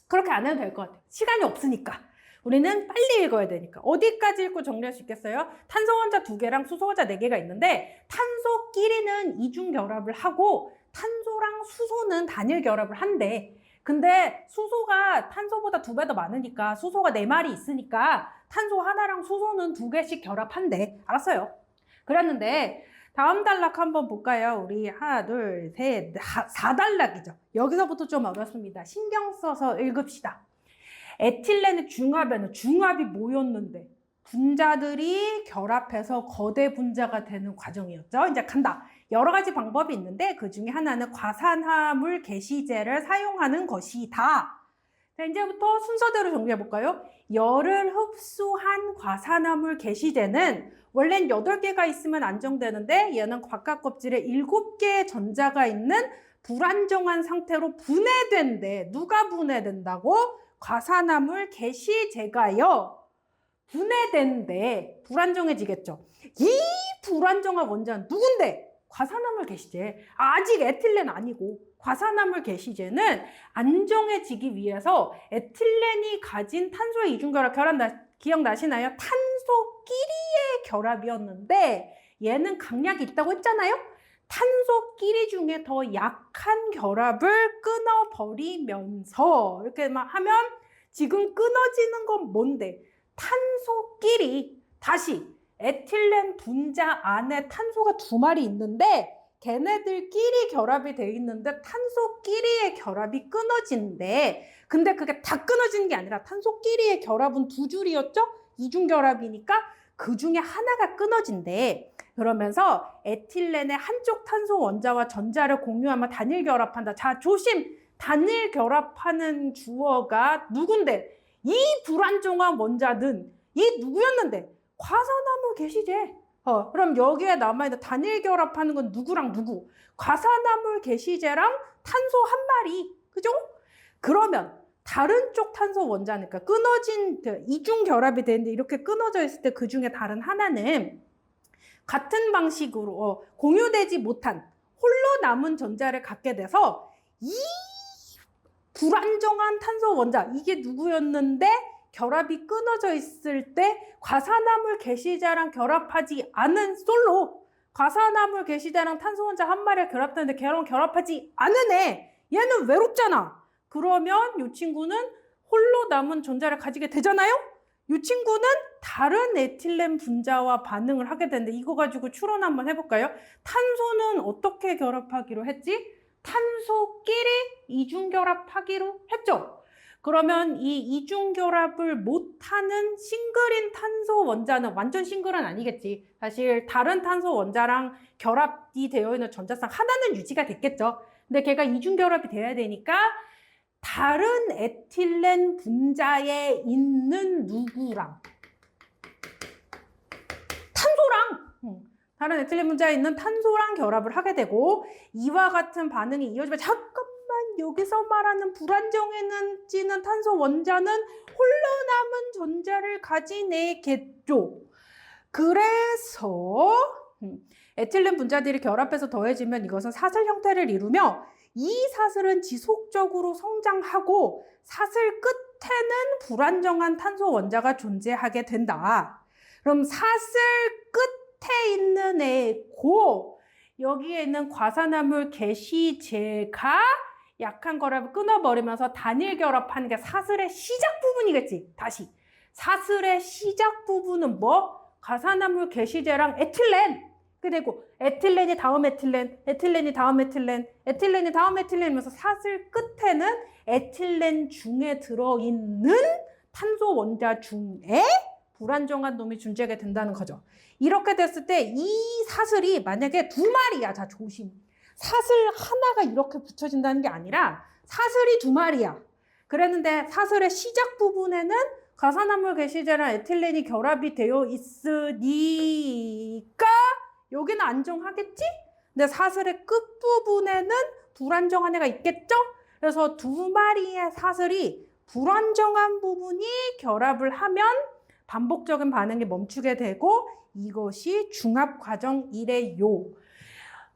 그렇게 안 해도 될 것 같아요. 시간이 없으니까. 우리는 빨리 읽어야 되니까. 어디까지 읽고 정리할 수 있겠어요? 탄소 원자 2개랑 수소 원자 4개가 있는데 탄소끼리는 이중 결합을 하고 탄소랑 수소는 단일 결합을 한대. 근데 수소가 탄소보다 2배 더 많으니까 수소가 4마리 있으니까 탄소 하나랑 수소는 2개씩 결합한대. 알았어요. 그랬는데 다음 단락 한번 볼까요? 우리 하나, 둘, 셋, 4단락이죠. 여기서부터 좀 어렵습니다. 신경 써서 읽읍시다. 에틸렌의 중합에는 중합이 뭐였는데? 분자들이 결합해서 거대 분자가 되는 과정이었죠. 이제 간다. 여러 가지 방법이 있는데 그 중에 하나는 과산화물 게시제를 사용하는 것이다. 자, 이제부터 순서대로 정리해 볼까요? 열을 흡수한 과산화물 게시제는 원래는 8개가 있으면 안정되는데 얘는 바깥 껍질에 7개의 전자가 있는 불안정한 상태로 분해된대. 누가 분해된다고? 과산화물 게시제가요. 분해된대. 불안정해지겠죠. 이 불안정한 원자는 누군데? 과산화물 게시제. 아직 에틸렌 아니고 과산화물 게시제는 안정해지기 위해서 에틸렌이 가진 탄소의 이중결합 기억나시나요? 탄소끼리의 결합이었는데 얘는 강약이 있다고 했잖아요. 탄소끼리 중에 더 약한 결합을 끊어버리면서 이렇게 막 하면 지금 끊어지는 건 뭔데? 탄소끼리 다시 에틸렌 분자 안에 탄소가 2마리 있는데 걔네들끼리 결합이 돼 있는데 탄소끼리의 결합이 끊어진대. 근데 그게 다 끊어지는 게 아니라 탄소끼리의 결합은 2줄이었죠? 이중결합이니까 그 중에 하나가 끊어진대. 그러면서 에틸렌의 한쪽 탄소 원자와 전자를 공유하며 단일 결합한다. 자, 조심! 단일 결합하는 주어가 누군데? 이 불안정한 원자는 이 누구였는데? 과산화물 게시제. 그럼 여기에 남아있는 단일 결합하는 건 누구랑 누구? 과산화물 게시제랑 탄소 1마리. 그죠? 그러면 다른 쪽 탄소 원자니까 끊어진 이중 결합이 되는데 이렇게 끊어져 있을 때 그 중에 다른 하나는 같은 방식으로 공유되지 못한 홀로 남은 전자를 갖게 돼서 이 불안정한 탄소 원자 이게 누구였는데 결합이 끊어져 있을 때 과산화물 게시제랑 결합하지 않은 솔로 과산화물 게시제랑 탄소 원자 1마리가 결합되는데 걔랑 결합하지 않은 애 얘는 외롭잖아. 그러면 이 친구는 홀로 남은 전자를 가지게 되잖아요. 이 친구는 다른 에틸렌 분자와 반응을 하게 되는데 이거 가지고 추론 한번 해볼까요? 탄소는 어떻게 결합하기로 했지? 탄소끼리 이중결합하기로 했죠. 그러면 이 이중결합을 못하는 싱글인 탄소 원자는 완전 싱글은 아니겠지. 사실 다른 탄소 원자랑 결합이 되어 있는 전자쌍 하나는 유지가 됐겠죠. 근데 걔가 이중결합이 돼야 되니까 다른 에틸렌 분자에 있는 누구랑 탄소랑 다른 에틸렌 분자에 있는 탄소랑 결합을 하게 되고 이와 같은 반응이 이어지면 잠깐만 여기서 말하는 불안정해지는 탄소 원자는 홀로 남은 전자를 가진 애겠죠. 그래서 에틸렌 분자들이 결합해서 더해지면 이것은 사슬 형태를 이루며 이 사슬은 지속적으로 성장하고 사슬 끝에는 불안정한 탄소 원자가 존재하게 된다. 그럼 사슬 끝에 있는 애고 여기에 있는 과산화물 게시제가 약한 결합을 끊어버리면서 단일 결합하는 게 사슬의 시작 부분이겠지. 다시 사슬의 시작 부분은 뭐? 과산화물 게시제랑 에틸렌. 그리고 에틸렌이 다음 에틸렌, 에틸렌이 다음 에틸렌, 에틸렌이 다음 에틸렌 이면서 사슬 끝에는 에틸렌 중에 들어있는 탄소 원자 중에 불안정한 놈이 존재하게 된다는 거죠. 이렇게 됐을 때 이 사슬이 만약에 두 마리야. 자, 조심. 사슬 하나가 이렇게 붙여진다는 게 아니라 사슬이 두 마리야. 그랬는데 사슬의 시작 부분에는 과산화물 게시제랑 에틸렌이 결합이 되어 있으니까 여기는 안정하겠지? 근데 사슬의 끝부분에는 불안정한 애가 있겠죠? 그래서 두 마리의 사슬이 불안정한 부분이 결합을 하면 반복적인 반응이 멈추게 되고 이것이 중합과정이래요.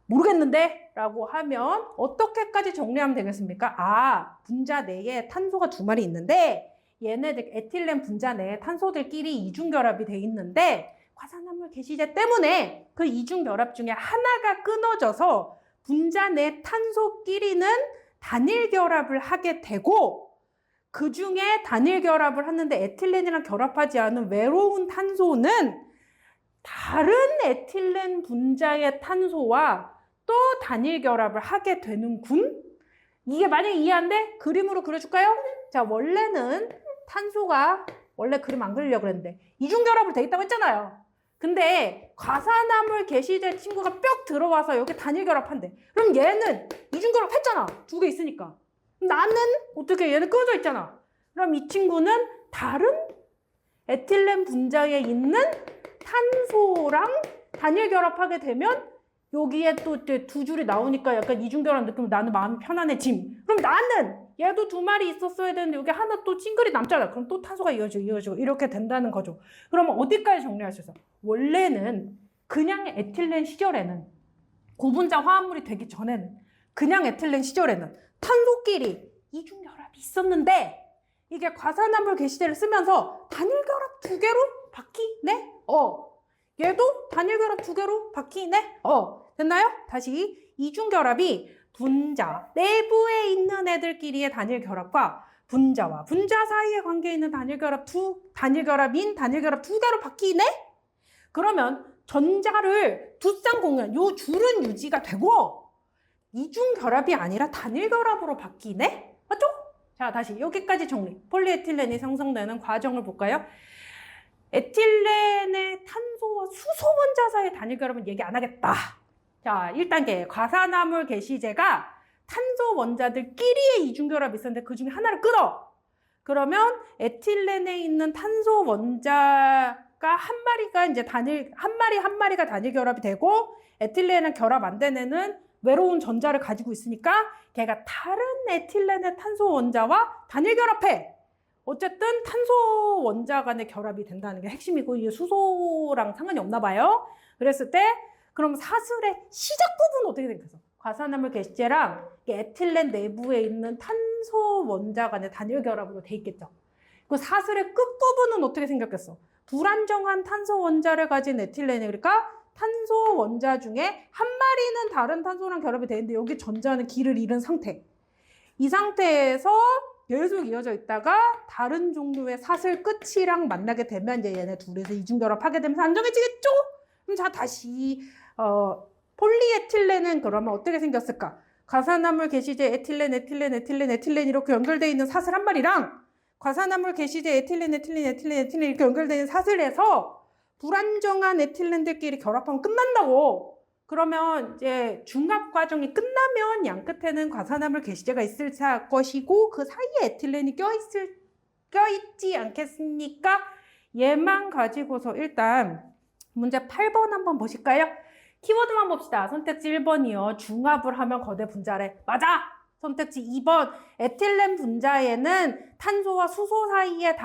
모르겠는데? 라고 하면 어떻게까지 정리하면 되겠습니까? 아, 분자 내에 탄소가 두 마리 있는데 얘네들 에틸렌 분자 내에 탄소들끼리 이중결합이 돼 있는데 과산화물 게시제 때문에 그 이중결합 중에 하나가 끊어져서 분자 내 탄소끼리는 단일결합을 하게 되고 그 중에 단일결합을 하는데 에틸렌이랑 결합하지 않은 외로운 탄소는 다른 에틸렌 분자의 탄소와 또 단일결합을 하게 되는군. 이게 만약에 이해 안 돼? 그림으로 그려줄까요? 자, 원래는 탄소가 원래 그림 안 그리려고 그랬는데 이중결합을 돼 있다고 했잖아요. 근데 과산화물 게시제 친구가 뿅 들어와서 여기 단일결합한대. 그럼 얘는 이중결합 했잖아. 두 개 있으니까. 나는 어떻게 얘는 끊어져 있잖아. 그럼 이 친구는 다른 에틸렌 분자에 있는 탄소랑 단일결합하게 되면 여기에 또 이제 두 줄이 나오니까 약간 이중결합 느낌으로 나는 마음이 편안해짐. 그럼 나는 얘도 두 마리 있었어야 되는데 여기 하나 또 찡그리 남잖아. 그럼 또 탄소가 이어지고 이렇게 된다는 거죠. 그러면 어디까지 정리할 수 있어? 원래는 그냥 에틸렌 시절에는 고분자 화합물이 되기 전에는 그냥 에틸렌 시절에는 탄소끼리 이중결합이 있었는데 이게 과산화물 게시제를 쓰면서 단일결합 두 개로 바뀌네? 얘도 단일결합 두 개로 바뀌네? 됐나요? 다시 이중결합이 분자 내부에 있는 애들끼리의 단일결합과 분자와 분자 사이에 관계에 있는 단일결합 두 개로 바뀌네? 그러면 전자를 두 쌍공유, 요 줄은 유지가 되고 이중결합이 아니라 단일결합으로 바뀌네? 맞죠? 자, 다시 여기까지 정리. 폴리에틸렌이 생성되는 과정을 볼까요? 에틸렌의 탄소와 수소 원자 사이의 단일결합은 얘기 안 하겠다. 자, 1단계 과산화물 게시제가 탄소 원자들끼리의 이중결합이 있었는데 그 중에 하나를 끊어. 그러면 에틸렌에 있는 탄소 원자가 한 마리가 이제 한 마리가 단일 결합이 되고 에틸렌은 결합 안 된 애는 외로운 전자를 가지고 있으니까 걔가 다른 에틸렌의 탄소 원자와 단일 결합해. 어쨌든 탄소 원자 간의 결합이 된다는 게 핵심이고 이게 수소랑 상관이 없나 봐요. 그랬을 때 그럼 사슬의 시작 부분은 어떻게 되겠어? 과산화물 게시제랑 에틸렌 내부에 있는 탄소 원자 간의 단일 결합으로 돼 있겠죠. 그 사슬의 끝부분은 어떻게 생겼겠어? 불안정한 탄소 원자를 가진 에틸렌이 그러니까 탄소 원자 중에 한 마리는 다른 탄소랑 결합이 되는데 여기 전자는 길을 잃은 상태. 이 상태에서 계속 이어져 있다가 다른 종류의 사슬 끝이랑 만나게 되면 이제 얘네 둘이서 이중결합하게 되면서 안정해지겠죠? 그럼 자 다시 폴리에틸렌은 그러면 어떻게 생겼을까? 과산화물 게시제 에틸렌 이렇게 연결되어 있는 사슬 한 마리랑 과산화물 게시제 에틸렌 이렇게 연결되어 있는 사슬에서 불안정한 에틸렌들끼리 결합하면 끝난다고. 그러면 이제 중합 과정이 끝나면 양 끝에는 과산화물 게시제가 있을 것이고 그 사이에 에틸렌이 껴있지 않겠습니까? 얘만 가지고서 일단 문제 8번 한번 보실까요? 키워드만 봅시다. 선택지 1번이요. 중합을 하면 거대 분자래. 맞아! 선택지 2번. 에틸렌 분자에는 탄소와 수소 사이의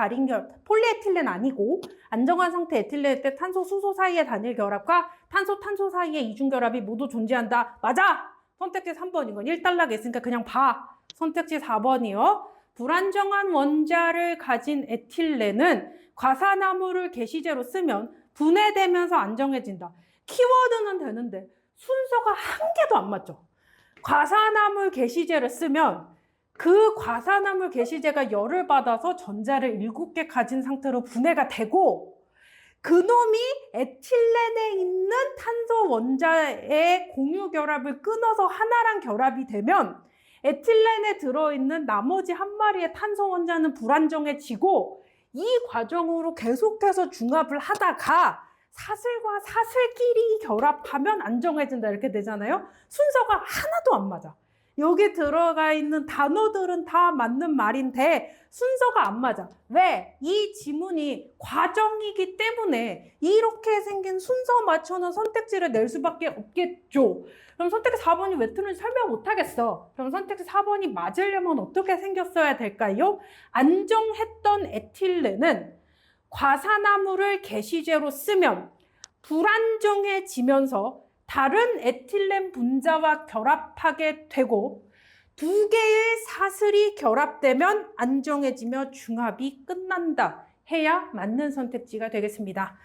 폴리에틸렌 아니고 안정한 상태 에틸렌 때 탄소, 수소 사이의 단일 결합과 탄소 사이의 이중 결합이 모두 존재한다. 맞아! 선택지 3번. 이건 1단락에 있으니까 그냥 봐. 선택지 4번이요. 불안정한 원자를 가진 에틸렌은 과산화물을 게시제로 쓰면 분해되면서 안정해진다. 키워드는 되는데 순서가 한 개도 안 맞죠. 과산화물 게시제를 쓰면 그 과산화물 게시제가 열을 받아서 전자를 7개 가진 상태로 분해가 되고 그놈이 에틸렌에 있는 탄소 원자의 공유 결합을 끊어서 하나랑 결합이 되면 에틸렌에 들어있는 나머지 한 마리의 탄소 원자는 불안정해지고 이 과정으로 계속해서 중합을 하다가 사슬과 사슬끼리 결합하면 안정해진다 이렇게 되잖아요. 순서가 하나도 안 맞아. 여기 들어가 있는 단어들은 다 맞는 말인데 순서가 안 맞아. 왜? 이 지문이 과정이기 때문에 이렇게 생긴 순서 맞춰놓은 선택지를 낼 수밖에 없겠죠. 그럼 선택지 4번이 왜 틀린지 설명 못하겠어. 그럼 선택지 4번이 맞으려면 어떻게 생겼어야 될까요? 안정했던 에틸렌은 과산화물을 게시제로 쓰면 불안정해지면서 다른 에틸렌 분자와 결합하게 되고 두 개의 사슬이 결합되면 안정해지며 중합이 끝난다 해야 맞는 선택지가 되겠습니다.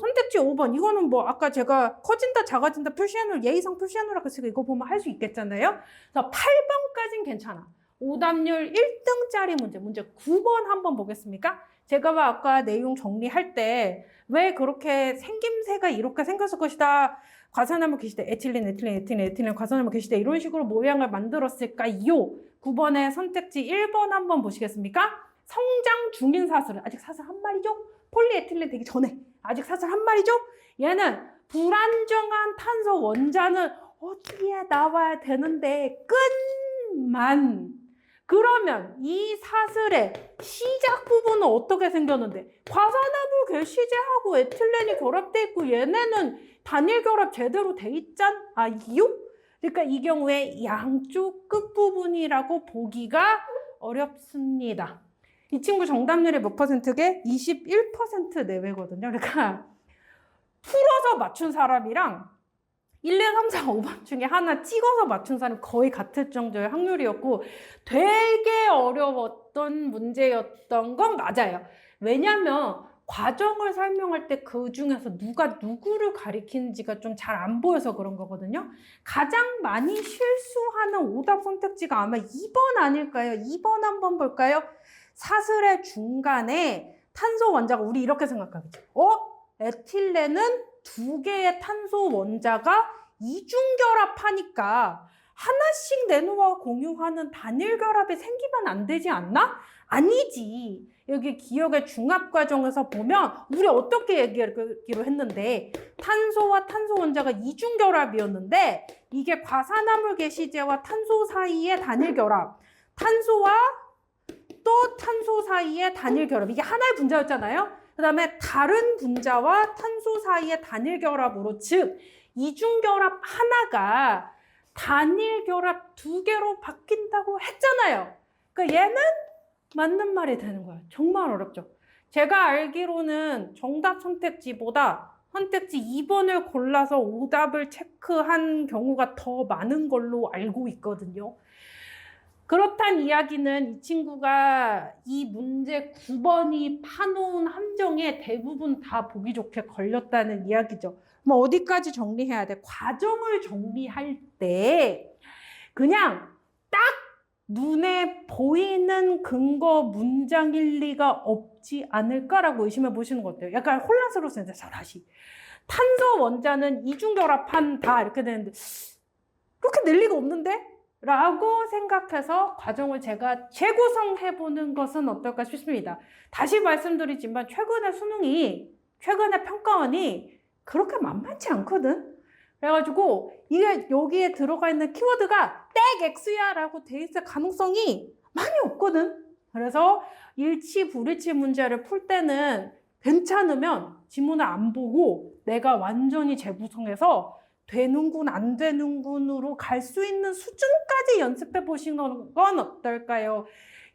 선택지 5번 이거는 뭐 아까 제가 커진다 작아진다 표시해놓을 예의상 표시해놓으라고 했으니까 이거 보면 할 수 있겠잖아요. 그래서 8번까지는 괜찮아. 오답률 1등짜리 문제 9번 한번 보겠습니까? 제가 아까 내용 정리할 때 왜 그렇게 생김새가 이렇게 생겼을 것이다. 과산화물 게시대 에틸렌 과산화물 게시대 이런 식으로 모양을 만들었을까요? 9번의 선택지 1번 한번 보시겠습니까? 성장 중인 사슬은 아직 사슬 한 마리죠? 폴리에틸렌 되기 전에 아직 사슬 한 마리죠? 얘는 불안정한 탄소 원자는 어디에 나와야 되는데 끝만. 그러면 이 사슬의 시작 부분은 어떻게 생겼는데 과산화물 게시제하고 에틸렌이 결합돼 있고 얘네는 단일 결합 제대로 돼 있잖아요? 그러니까 이 경우에 양쪽 끝부분이라고 보기가 어렵습니다. 이 친구 정답률이 몇 퍼센트게? 21% 내외거든요. 그러니까 풀어서 맞춘 사람이랑 1, 2, 3, 4, 5번 중에 하나 찍어서 맞춘 사람이 거의 같을 정도의 확률이었고 되게 어려웠던 문제였던 건 맞아요. 왜냐면 과정을 설명할 때 그 중에서 누가 누구를 가리키는지가 좀 잘 안 보여서 그런 거거든요. 가장 많이 실수하는 오답 선택지가 아마 2번 아닐까요? 2번 한번 볼까요? 사슬의 중간에 탄소 원자가 우리 이렇게 생각하겠죠. 에틸렌은 두 개의 탄소 원자가 이중결합하니까 하나씩 내놓아 공유하는 단일 결합이 생기면 안 되지 않나? 아니지. 여기 기억의 중합 과정에서 보면 우리 어떻게 얘기하기로 했는데 탄소와 탄소 원자가 이중결합이었는데 이게 과산화물 게시제와 탄소 사이의 단일 결합, 탄소와 또 탄소 사이의 단일 결합, 이게 하나의 분자였잖아요. 그 다음에 다른 분자와 탄소 사이의 단일 결합으로, 즉 이중 결합 하나가 단일 결합 두 개로 바뀐다고 했잖아요. 그러니까 얘는 맞는 말이 되는 거예요. 정말 어렵죠. 제가 알기로는 정답 선택지보다 선택지 2번을 골라서 오답을 체크한 경우가 더 많은 걸로 알고 있거든요. 그렇단 이야기는 이 친구가 이 문제 9번이 파놓은 함정에 대부분 다 보기 좋게 걸렸다는 이야기죠. 뭐 어디까지 정리해야 돼? 과정을 정리할 때 그냥 딱 눈에 보이는 근거 문장일 리가 없지 않을까라고 의심해 보시는 것 같아요. 약간 혼란스러웠어요. 자, 다시. 탄소 원자는 이중결합한다 이렇게 되는데 그렇게 낼 리가 없는데? 라고 생각해서 과정을 제가 재구성해보는 것은 어떨까 싶습니다. 다시 말씀드리지만 최근에 평가원이 그렇게 만만치 않거든. 그래가지고 이게 여기에 들어가 있는 키워드가 땡 X야 라고 돼 있을 가능성이 많이 없거든. 그래서 일치 불일치 문제를 풀 때는 괜찮으면 지문을 안 보고 내가 완전히 재구성해서 되는군 안 되는군으로 갈 수 있는 수준까지 연습해 보시는 건 어떨까요?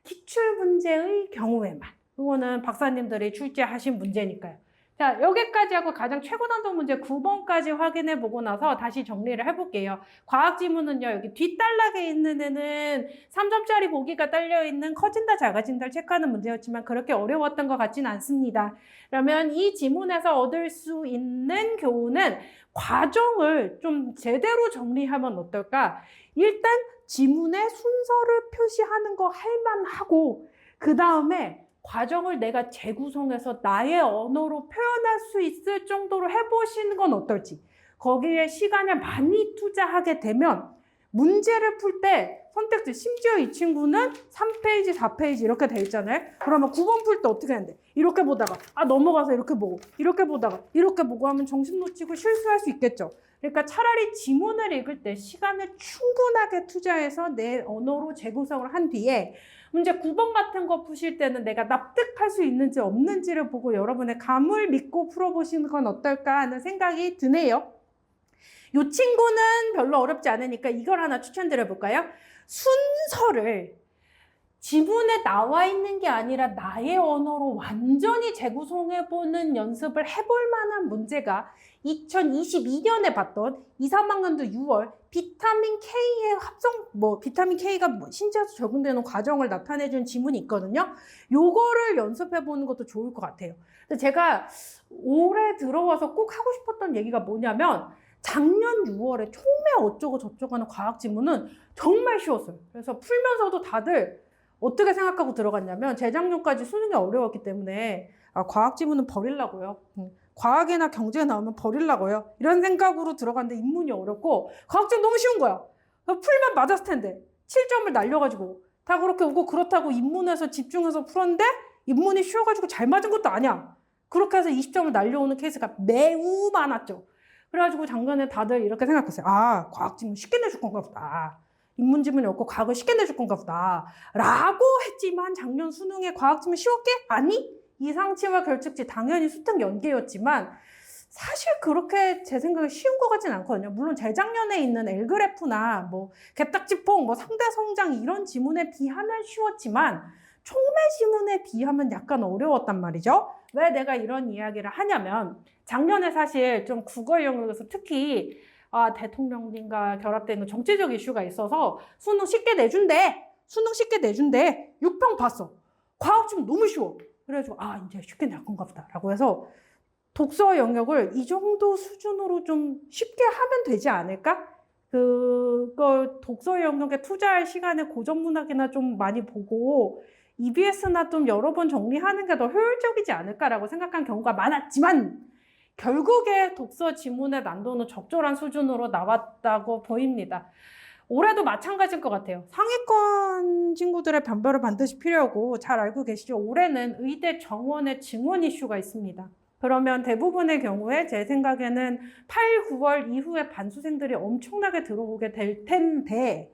기출 문제의 경우에만. 그거는 박사님들이 출제하신 문제니까요. 자, 여기까지 하고 가장 최고 난도 문제 9번까지 확인해 보고 나서 다시 정리를 해볼게요. 과학 지문은요, 여기 뒷단락에 있는 애는 3점짜리 보기가 딸려있는 커진다 작아진다를 체크하는 문제였지만 그렇게 어려웠던 것 같지는 않습니다. 그러면 이 지문에서 얻을 수 있는 교훈은 과정을 좀 제대로 정리하면 어떨까? 일단 지문의 순서를 표시하는 거 할만하고 그 다음에 과정을 내가 재구성해서 나의 언어로 표현할 수 있을 정도로 해보시는 건 어떨지. 거기에 시간을 많이 투자하게 되면 문제를 풀 때 선택지, 심지어 이 친구는 3페이지, 4페이지 이렇게 돼 있잖아요. 그러면 9번 풀 때 어떻게 하는데? 이렇게 보다가 넘어가서 이렇게 보고, 이렇게 보다가 이렇게 보고 하면 정신 놓치고 실수할 수 있겠죠. 그러니까 차라리 지문을 읽을 때 시간을 충분하게 투자해서 내 언어로 재구성을 한 뒤에 문제 9번 같은 거 푸실 때는 내가 납득할 수 있는지 없는지를 보고 여러분의 감을 믿고 풀어보시는 건 어떨까 하는 생각이 드네요. 이 친구는 별로 어렵지 않으니까 이걸 하나 추천드려 볼까요? 순서를 지문에 나와 있는 게 아니라 나의 언어로 완전히 재구성해보는 연습을 해볼 만한 문제가 2022년에 봤던 2, 3학년도 6월 비타민 K의 합성, 비타민 K가 신체에서 적용되는 과정을 나타내준 지문이 있거든요. 요거를 연습해보는 것도 좋을 것 같아요. 근데 제가 올해 들어와서 꼭 하고 싶었던 얘기가 뭐냐면 작년 6월에 촉매 어쩌고 저쩌고 하는 과학 지문은 정말 쉬웠어요. 그래서 풀면서도 다들 어떻게 생각하고 들어갔냐면 재작년까지 수능이 어려웠기 때문에 과학 지문은 버리려고요. 과학이나 경제에 나오면 버리려고요. 이런 생각으로 들어갔는데 인문이 어렵고 과학 지문 너무 쉬운 거야. 풀면 맞았을 텐데 7점을 날려가지고 다 그렇게 오고 그렇다고 인문에서 집중해서 풀었는데 인문이 쉬워가지고 잘 맞은 것도 아니야. 그렇게 해서 20점을 날려오는 케이스가 매우 많았죠. 그래가지고 작년에 다들 이렇게 생각했어요. 과학 지문 쉽게 내줄 건가 보다. 인문 지문이 없고 과학을 쉽게 내줄 건가 보다. 라고 했지만 작년 수능에 과학 지문 쉬웠게? 아니, 이상치와 결측지 당연히 수특 연계였지만 사실 그렇게 제 생각에 쉬운 것 같진 않거든요. 물론 재작년에 있는 엘그래프나 개딱지퐁, 상대 성장 이런 지문에 비하면 쉬웠지만 촉매 지문에 비하면 약간 어려웠단 말이죠. 왜 내가 이런 이야기를 하냐면 작년에 사실 좀 국어 영역에서 특히 대통령님과 결합되는 정치적 이슈가 있어서 수능 쉽게 내준대. 6평 봤어. 과학 지문 너무 쉬워. 그래가지고 이제 쉽게 낼 건가 보다 라고 해서 독서 영역을 이 정도 수준으로 좀 쉽게 하면 되지 않을까? 그걸 독서 영역에 투자할 시간에 고전 문학이나 좀 많이 보고 EBS나 좀 여러 번 정리하는 게 더 효율적이지 않을까라고 생각한 경우가 많았지만 결국에 독서 지문의 난도는 적절한 수준으로 나왔다고 보입니다. 올해도 마찬가지일 것 같아요. 상위권 친구들의 변별을 반드시 필요하고 잘 알고 계시죠? 올해는 의대 정원의 증원 이슈가 있습니다. 그러면 대부분의 경우에 제 생각에는 8, 9월 이후에 반수생들이 엄청나게 들어오게 될 텐데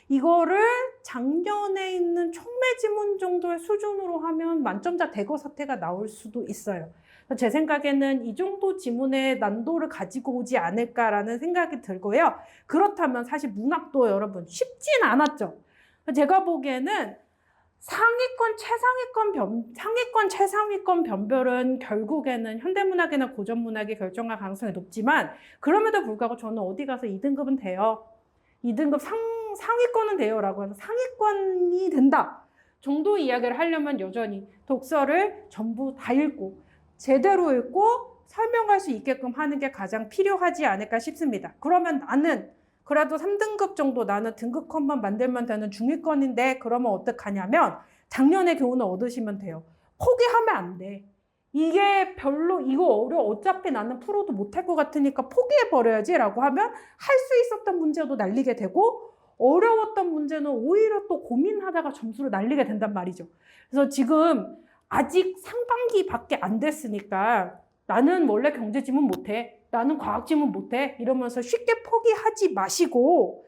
이거를 작년에 있는 촉매 지문 정도의 수준으로 하면 만점자 대거 사태가 나올 수도 있어요. 제 생각에는 이 정도 지문의 난도를 가지고 오지 않을까라는 생각이 들고요. 그렇다면 사실 문학도 여러분 쉽진 않았죠. 제가 보기에는 상위권, 최상위권 변별은 결국에는 현대문학이나 고전문학이 결정할 가능성이 높지만 그럼에도 불구하고 저는 어디 가서 2등급은 돼요. 2등급 상위권은 돼요 라고 해서 상위권이 된다 정도 이야기를 하려면 여전히 독서를 전부 다 읽고 제대로 읽고 설명할 수 있게끔 하는 게 가장 필요하지 않을까 싶습니다. 그러면 나는 그래도 3등급 정도 나는 등급컷만 만들면 되는 중위권인데 그러면 어떡하냐면 작년의 교훈을 얻으시면 돼요. 포기하면 안 돼. 이게 별로 이거 어려워. 어차피 나는 풀어도 못할 것 같으니까 포기해버려야지 라고 하면 할 수 있었던 문제도 날리게 되고 어려웠던 문제는 오히려 또 고민하다가 점수를 날리게 된단 말이죠. 그래서 지금 아직 상반기밖에 안 됐으니까 나는 원래 경제지문 못해. 나는 과학지문 못해. 이러면서 쉽게 포기하지 마시고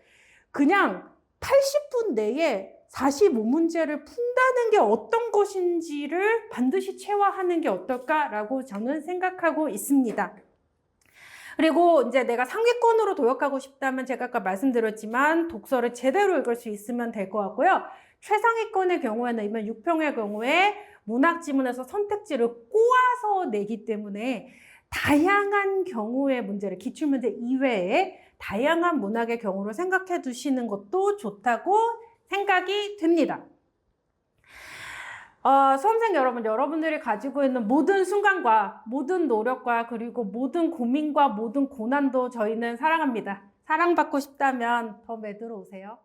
그냥 80분 내에 45문제를 푼다는 게 어떤 것인지를 반드시 체화하는 게 어떨까라고 저는 생각하고 있습니다. 그리고 이제 내가 상위권으로 도약하고 싶다면 제가 아까 말씀드렸지만 독서를 제대로 읽을 수 있으면 될 것 같고요. 최상위권의 경우에는 이번 6평의 경우에 문학 지문에서 선택지를 꼬아서 내기 때문에 다양한 경우의 문제를 기출문제 이외에 다양한 문학의 경우를 생각해 두시는 것도 좋다고 생각이 듭니다. 수험생 여러분, 여러분들이 가지고 있는 모든 순간과 모든 노력과 그리고 모든 고민과 모든 고난도 저희는 사랑합니다. 사랑받고 싶다면 더 매들어 오세요.